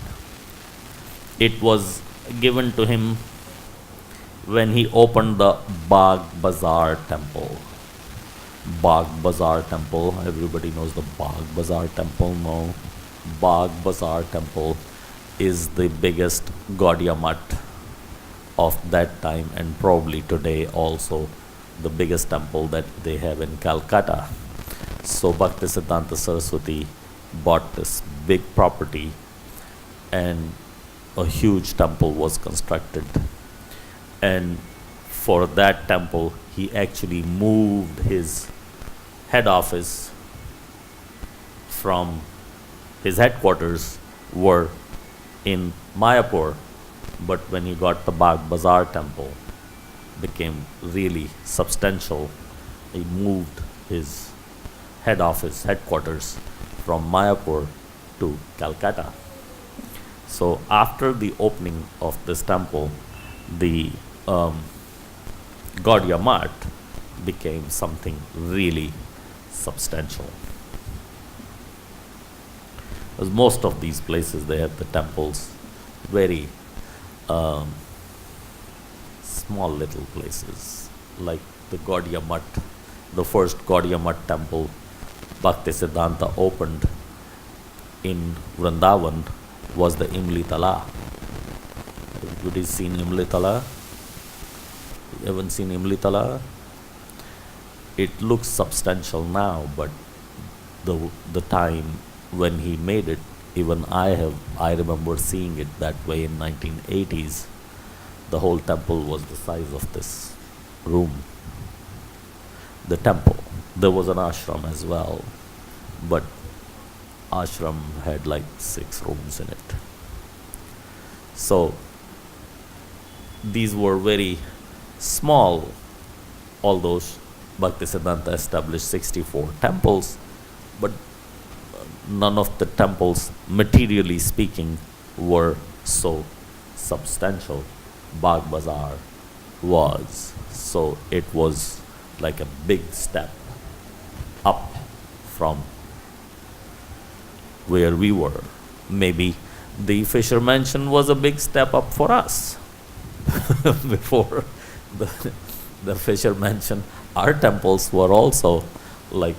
it was given to him when he opened the Bagh Bazaar temple. Bagh Bazaar temple, everybody knows the Bagh Bazaar temple, no? Bagh Bazaar temple is the biggest Gaudiya Math of that time, and probably today also the biggest temple that they have in Calcutta. So Bhakti Siddhanta Saraswati bought this big property and a huge temple was constructed. And for that temple, he actually moved his head office from his headquarters were in Mayapur, but when he got the Bagh Bazaar temple, became really substantial. He moved his head office, headquarters from Mayapur to Calcutta. So after the opening of this temple, the Gaudiya Math became something really substantial. Because most of these places, they have the temples very small little places, like the Gaudiya Math, the first Gaudiya Math temple Bhakti Siddhanta opened in Vrindavan was the Imli Tala. Everybody's seen Imli Tala? You haven't seen Imli Tala? It looks substantial now, but the time when he made it, even I remember seeing it that way in 1980s. The whole temple was the size of this room. The temple. There was an ashram as well, but ashram had like 6 rooms in it. So these were very small, although Bhaktisiddhanta established 64 temples, but none of the temples, materially speaking, were so substantial. Bagh Bazaar was. So it was like a big step up from where we were. Maybe the Fisher Mansion was a big step up for us. Before the Fisher Mansion, our temples were also like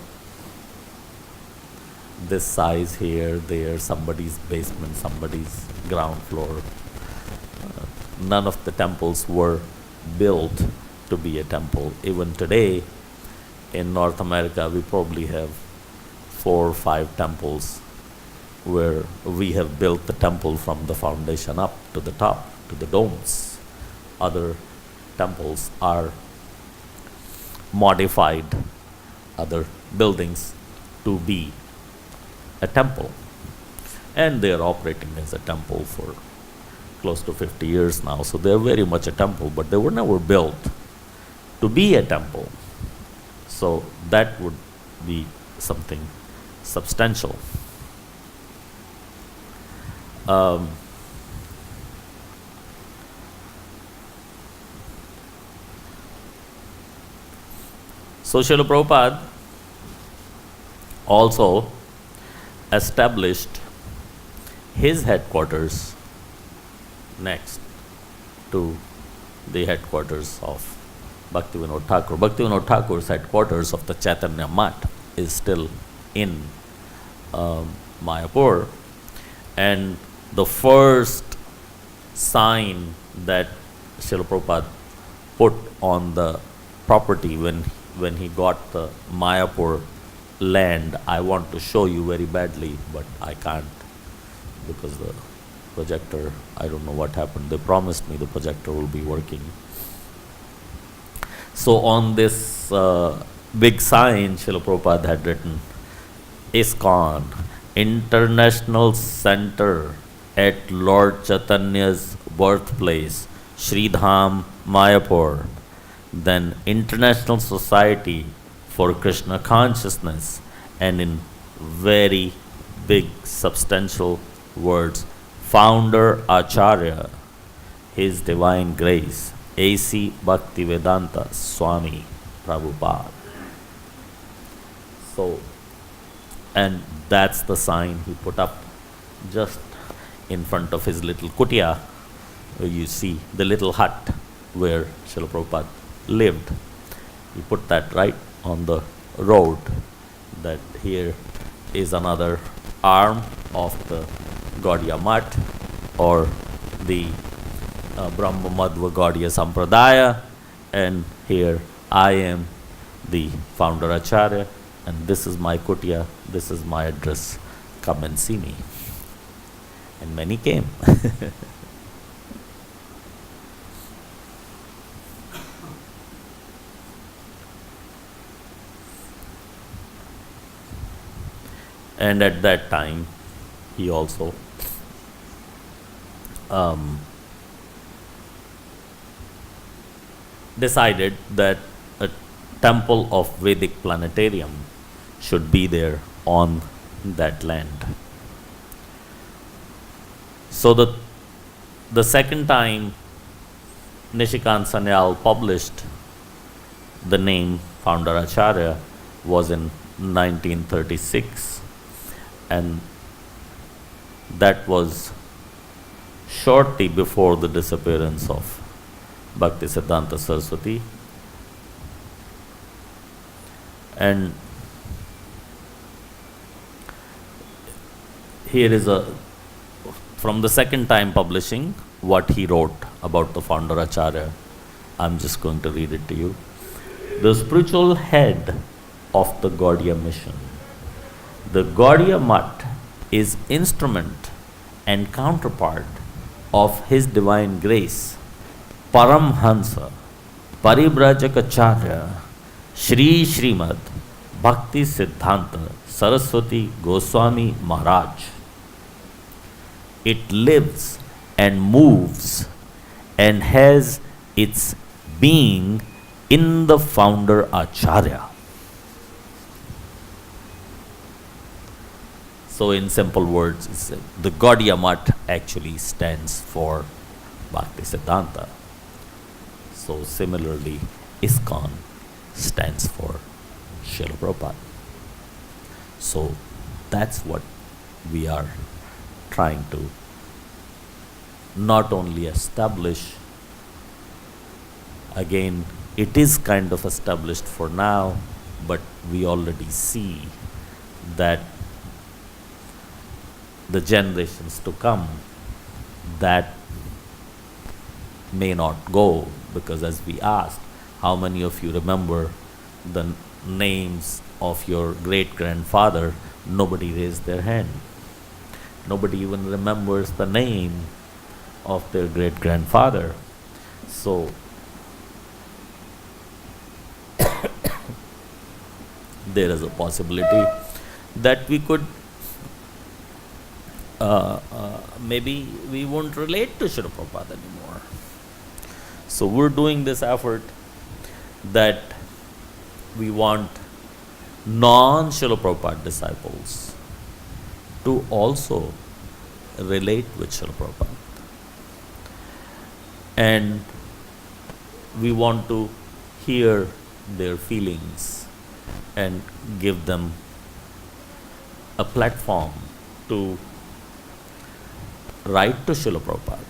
this size here, there, somebody's basement, somebody's ground floor. None of the temples were built to be a temple. Even today in North America, we probably have 4 or 5 temples where we have built the temple from the foundation up to the top, to the domes. Other temples are modified, other buildings to be a temple. And they are operating as a temple for close to 50 years now. So they are very much a temple, but they were never built to be a temple. So that would be something substantial. So Srila Prabhupada also established his headquarters next to the headquarters of Bhaktivinoda Thakur. Bhaktivinoda Thakur's headquarters of the Chaitanya Math is still in Mayapur, and the first sign that Srila Prabhupada put on the property when he got the Mayapur land, I want to show you very badly, but I can't because the projector, I don't know what happened. They promised me the projector will be working. So on this big sign, Srila Prabhupada had written, ISKCON, International Center at Lord Chaitanya's birthplace, Sridham, Mayapur. Then International Society for Krishna Consciousness, and in very big substantial words, Founder Acharya, His Divine Grace, A.C. Bhaktivedanta Swami Prabhupada. So, and that's the sign he put up just in front of his little kutia, where you see the little hut where Srila Prabhupada lived. He put that right on the road, that here is another arm of the Gaudiya Math, or the Brahma Madhva Gaudiya Sampradaya, and here I am the founder Acharya, and this is my kutia, this is my address, come and see me. And many came. And at that time, he also decided that a temple of Vedic planetarium should be there on that land. So the second time Nishikant Sanyal published the name Founder Acharya was in 1936, and that was shortly before the disappearance of Bhaktisiddhanta Saraswati. And here is from the second time publishing what he wrote about the founder Acharya. I'm just going to read it to you. The spiritual head of the Gaudiya mission. The Gaudiya Mutt is instrument and counterpart of His Divine Grace, Paramhansa, Paribrajak Shri Srimad Bhakti Siddhanta Saraswati Goswami Maharaj. It lives and moves and has its being in the founder Acharya. So in simple words, the Gaudiya Mutt actually stands for Bhakti Siddhanta. So similarly, ISKCON stands for Srila Prabhupada. So that's what we are trying to not only establish, again, it is kind of established for now, but we already see that the generations to come, that may not go, because as we asked, how many of you remember the names of your great-grandfather? Nobody raised their hand. Nobody even remembers the name of their great-grandfather. So there is a possibility that we could maybe we won't relate to Srila Prabhupada anymore. So we're doing this effort that we want non-Srila Prabhupada disciples to also relate with Srila Prabhupada. And we want to hear their feelings and give them a platform to write to Srila Prabhupada,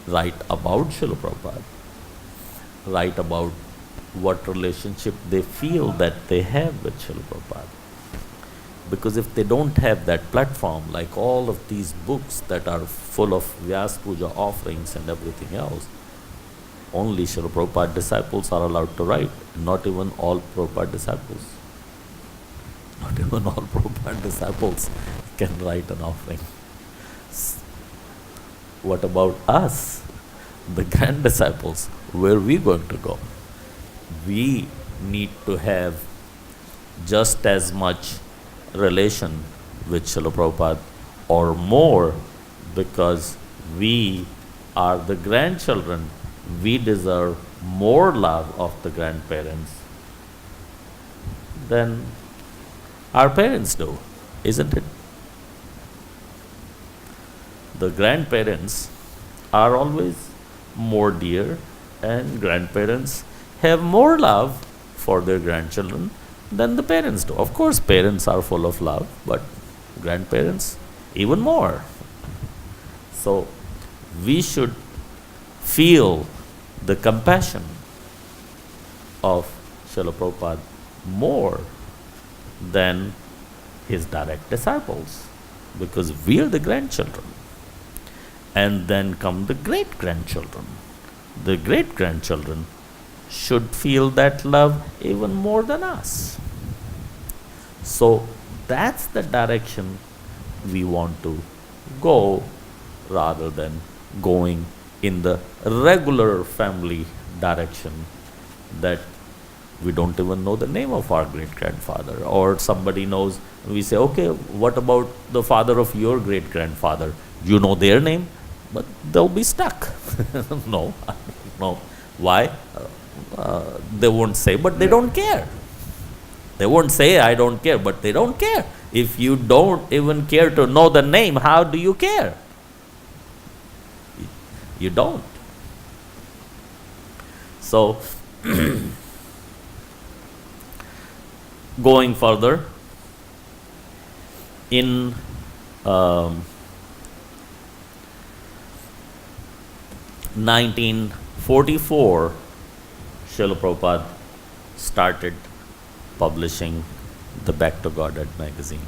write about Srila Prabhupada, write about what relationship they feel that they have with Srila Prabhupada. Because if they don't have that platform, like all of these books that are full of Vyas Puja offerings and everything else, only Srila Prabhupada disciples are allowed to write, not even all Prabhupada disciples. Not even all Prabhupada disciples can write an offering. What about us, the grand disciples? Where are we going to go? We need to have just as much relation with Srila Prabhupada or more, because we are the grandchildren. We deserve more love of the grandparents than our parents do, isn't it? The grandparents are always more dear, and grandparents have more love for their grandchildren than the parents do. Of course, parents are full of love, but grandparents even more. So we should feel the compassion of Srila Prabhupada more than his direct disciples, because we are the grandchildren. And then come the great-grandchildren. The great-grandchildren should feel that love even more than us. So that's the direction we want to go, rather than going in the regular family direction that we don't even know the name of our great-grandfather, or somebody knows, we say, okay, what about the father of your great-grandfather? You know their name? But they'll be stuck. No. Why? They won't say, but they don't care. They won't say, I don't care, but they don't care. If you don't even care to know the name, how do you care? You don't. So, going further, in 1944, Srila Prabhupada started publishing the Back to Godhead magazine.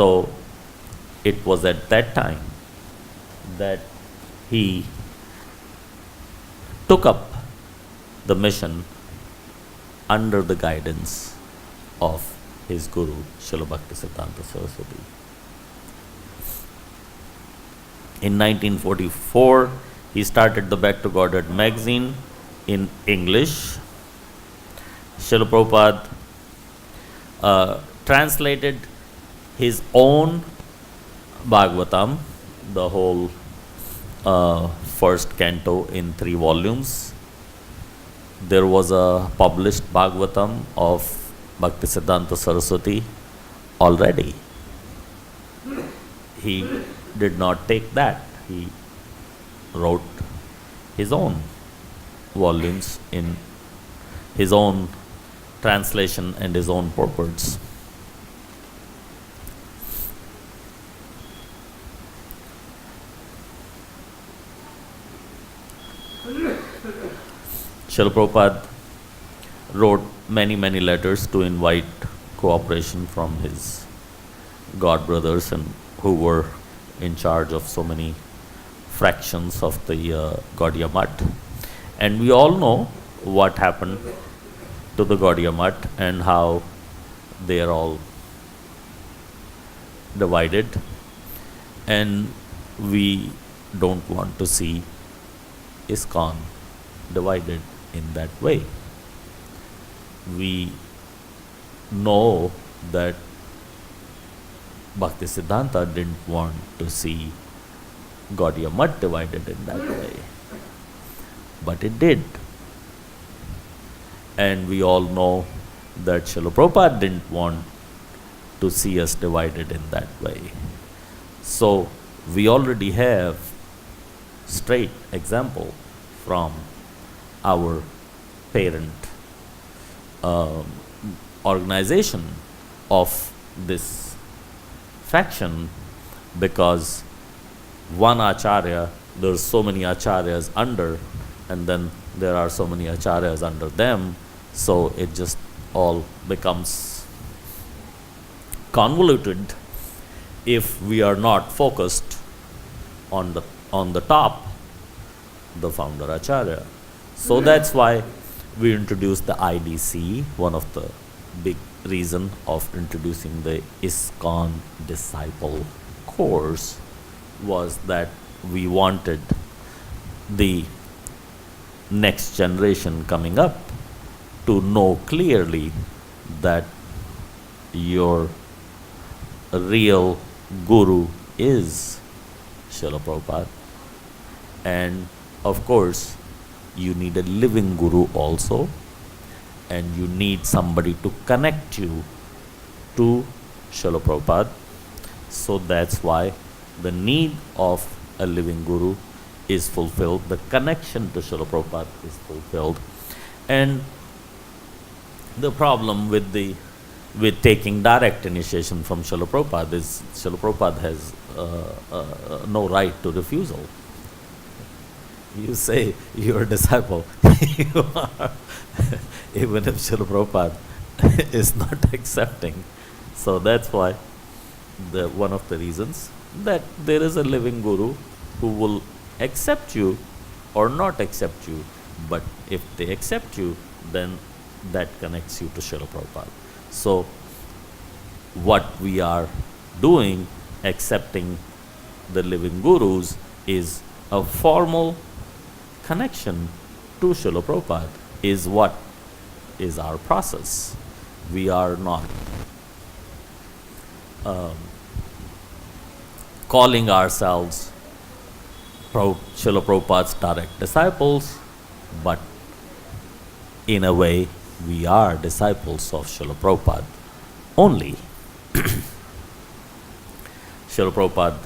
So it was at that time that he took up the mission under the guidance of his guru, Srila Bhaktisiddhanta Saraswati. In 1944, he started the Back to Godhead magazine in English. Srila Prabhupada translated his own Bhagavatam, the whole first canto, in 3 volumes. There was a published Bhagavatam of Bhaktisiddhanta Saraswati already. He did not take that. He wrote his own volumes in his own translation and his own purports. Srila Prabhupada wrote many letters to invite cooperation from his god brothers and who were in charge of so many fractions of the Gaudiya Math. And we all know what happened to the Gaudiya Math and how they are all divided. And we don't want to see ISKCON divided in that way. We know that Bhaktisiddhanta didn't want to see Gaudiya Math divided in that way. But it did. And we all know that Srila Prabhupada didn't want to see us divided in that way. So we already have straight example from our parent organization of this faction, because one acharya, there's so many acharyas under, and then there are so many acharyas under them, so it just all becomes convoluted if we are not focused on the top, the founder acharya. So that's why we introduced the IDC. One of the big reason of introducing the ISKCON disciple course was that we wanted the next generation coming up to know clearly that your real guru is Srila Prabhupada. And of course, you need a living guru also, and you need somebody to connect you to Srila Prabhupada. So that's why the need of a living guru is fulfilled, the connection to Srila Prabhupada is fulfilled. And the problem with taking direct initiation from Srila Prabhupada is Srila Prabhupada has no right to refusal. You say you're a disciple, you are, even if Srila Prabhupada is not accepting. So that's why one of the reasons that there is a living guru who will accept you or not accept you, but if they accept you, then that connects you to Srila Prabhupada. So what we are doing, accepting the living gurus, is a formal connection to Srila Prabhupada, is what is our process. We are not calling ourselves Srila Prabhupada's direct disciples, but in a way we are disciples of Srila Prabhupada only. Srila Prabhupada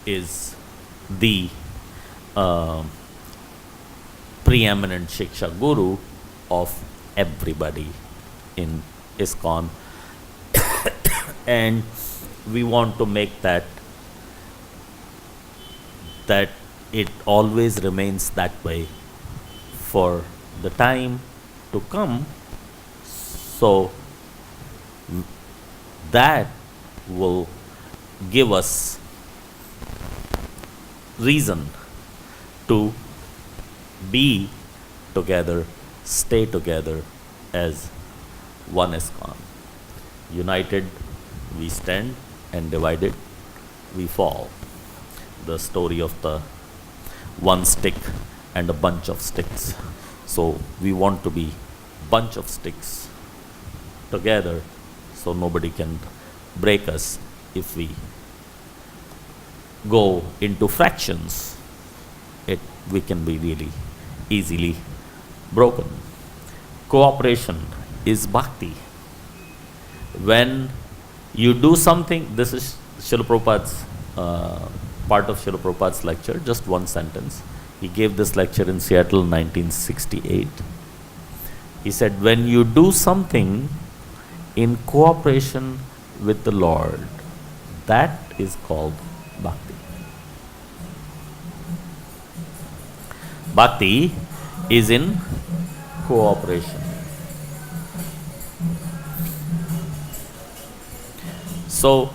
is the preeminent Shiksha Guru of everybody in ISKCON, and we want to make that it always remains that way for the time to come, so that will give us reason to be together, stay together as one ISKCON. United we stand, and divided we fall. The story of the one stick and a bunch of sticks. So we want to be bunch of sticks together, so nobody can break us if we go into fractions. We can be really easily broken. Cooperation is bhakti. When you do something, this is Srila Prabhupada's part of Srila Prabhupada's lecture, just one sentence. He gave this lecture in Seattle in 1968. He said, when you do something in cooperation with the Lord, that is called bhakti. Bhakti is in cooperation. So,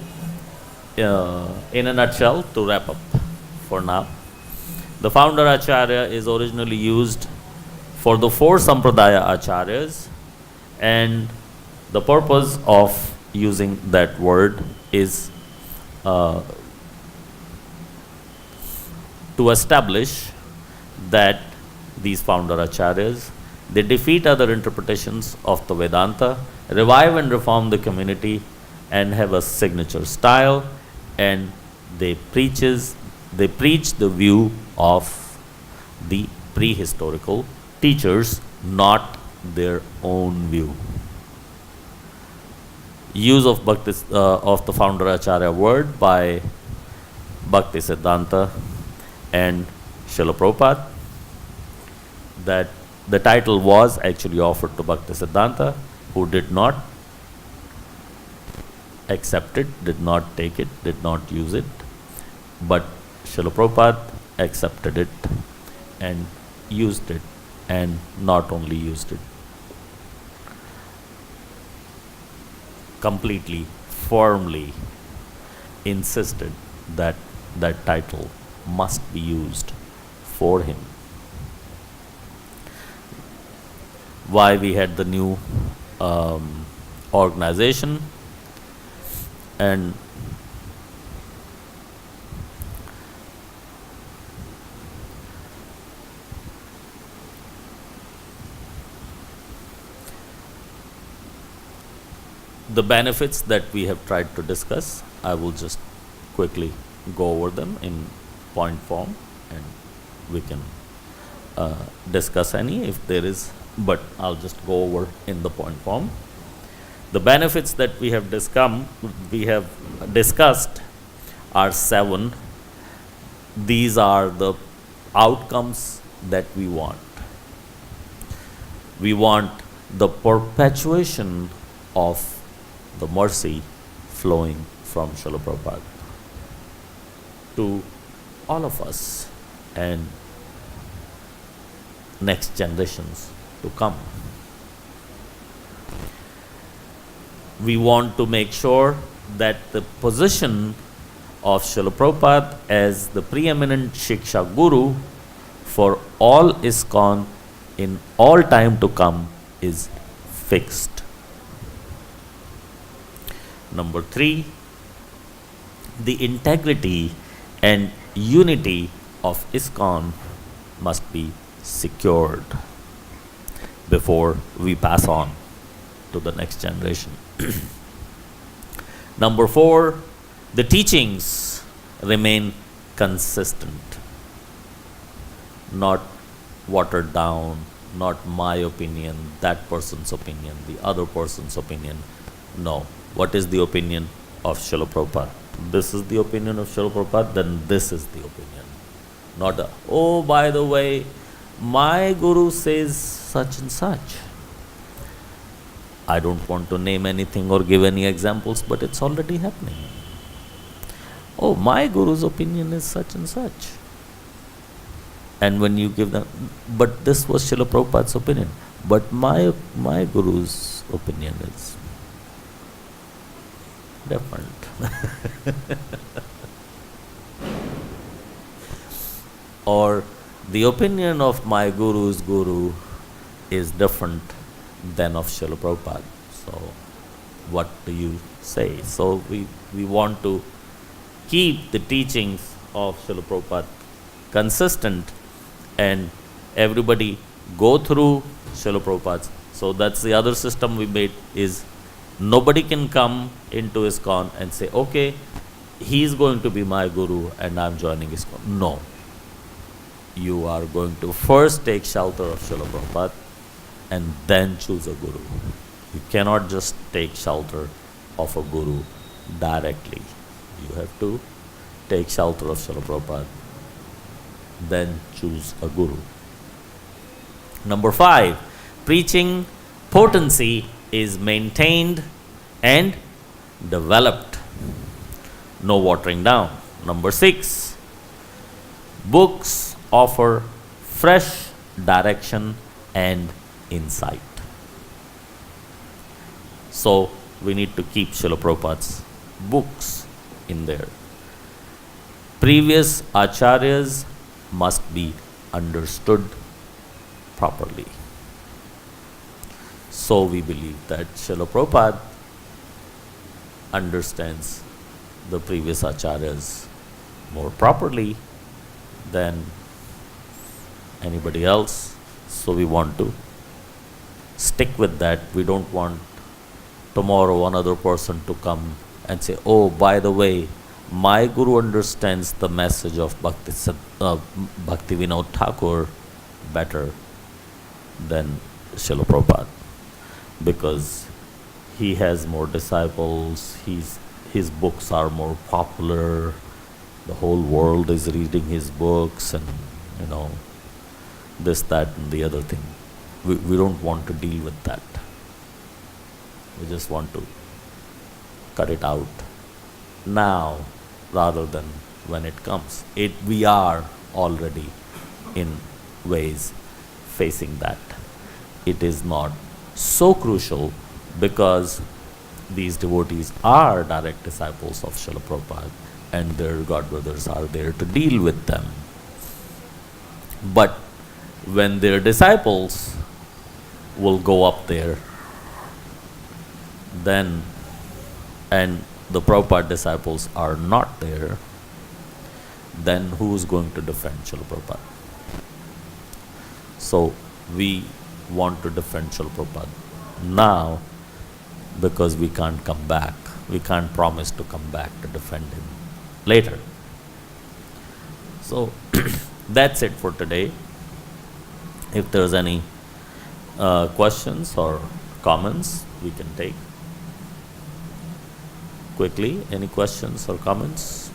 in a nutshell, to wrap up for now, the founder Acharya is originally used for the four Sampradaya Acharyas, and the purpose of using that word is to establish that these founder Acharyas, they defeat other interpretations of the Vedanta, revive and reform the community, and have a signature style, and they preach the view of the prehistorical teachers, not their own view. Use of Bhakti, of the founder Acharya word by Bhakti Siddhanta and Srila Prabhupada, that the title was actually offered to Bhakti Siddhanta, who did not accept it, did not take it, did not use it, but Srila Prabhupada accepted it and used it, and not only used it, completely, firmly insisted that that title must be used for him. Why we had the new organization, and the benefits that we have tried to discuss, I will just quickly go over them in point form, and we can discuss any if there is, but I'll just go over in the point form. The benefits that we have discussed are 7. These are the outcomes that we want. We want the perpetuation of the mercy flowing from Srila Prabhupada to all of us and next generations to come. We want to make sure that the position of Srila Prabhupada as the preeminent Shiksha Guru for all ISKCON in all time to come is fixed. Number 3, the integrity and unity of ISKCON must be secured before we pass on to the next generation. Number 4, the teachings remain consistent, not watered down, not my opinion, that person's opinion, the other person's opinion. No. What is the opinion of Srila Prabhupada? This is the opinion of Srila Prabhupada, then this is the opinion. Not a, oh, by the way, my guru says such and such. I don't want to name anything or give any examples, but it's already happening. Oh, my guru's opinion is such and such. And when you give them, but this was Srila Prabhupada's opinion, but my guru's opinion is. different. Or the opinion of my guru's guru is different than of Srila Prabhupada. So what do you say? So we want to keep the teachings of Srila Prabhupada consistent and everybody go through Srila Prabhupada's. So that's the other system we made, is nobody can come into ISKCON and say, okay, he's going to be my guru and I'm joining ISKCON. No. You are going to first take shelter of Srila Prabhupada and then choose a guru. You cannot just take shelter of a guru directly. You have to take shelter of Srila Prabhupada, then choose a guru. Number 5, preaching potency is maintained and developed. No watering down. Number 6, books offer fresh direction and insight. So we need to keep Srila Prabhupada's books in there. Previous acharyas must be understood properly. So we believe that Srila Prabhupada understands the previous acharyas more properly than anybody else. So we want to stick with that. We don't want tomorrow another person to come and say, oh, by the way, my guru understands the message of Bhakti Vinod Thakur better than Srila Prabhupada, because he has more disciples, his books are more popular, the whole world is reading his books, and this, that, and the other thing. We don't want to deal with that. We just want to cut it out now rather than when it comes. We are already in ways facing that. It is not so crucial because these devotees are direct disciples of Srila Prabhupada and their godbrothers are there to deal with them. But when their disciples will go up there, then, and the Prabhupada disciples are not there, then who is going to defend Srila Prabhupada? So we want to defend Srila Prabhupada now because we can't come back. We can't promise to come back to defend him later. So that's it for today. If there's any questions or comments, we can take quickly. Any questions or comments?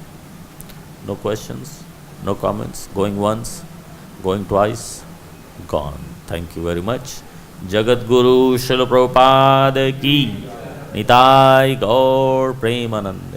No questions, no comments. Going once, going twice, gone. Thank you very much. Jagat Guru Srila Prabhupada ki Nitai Gaur Premanand.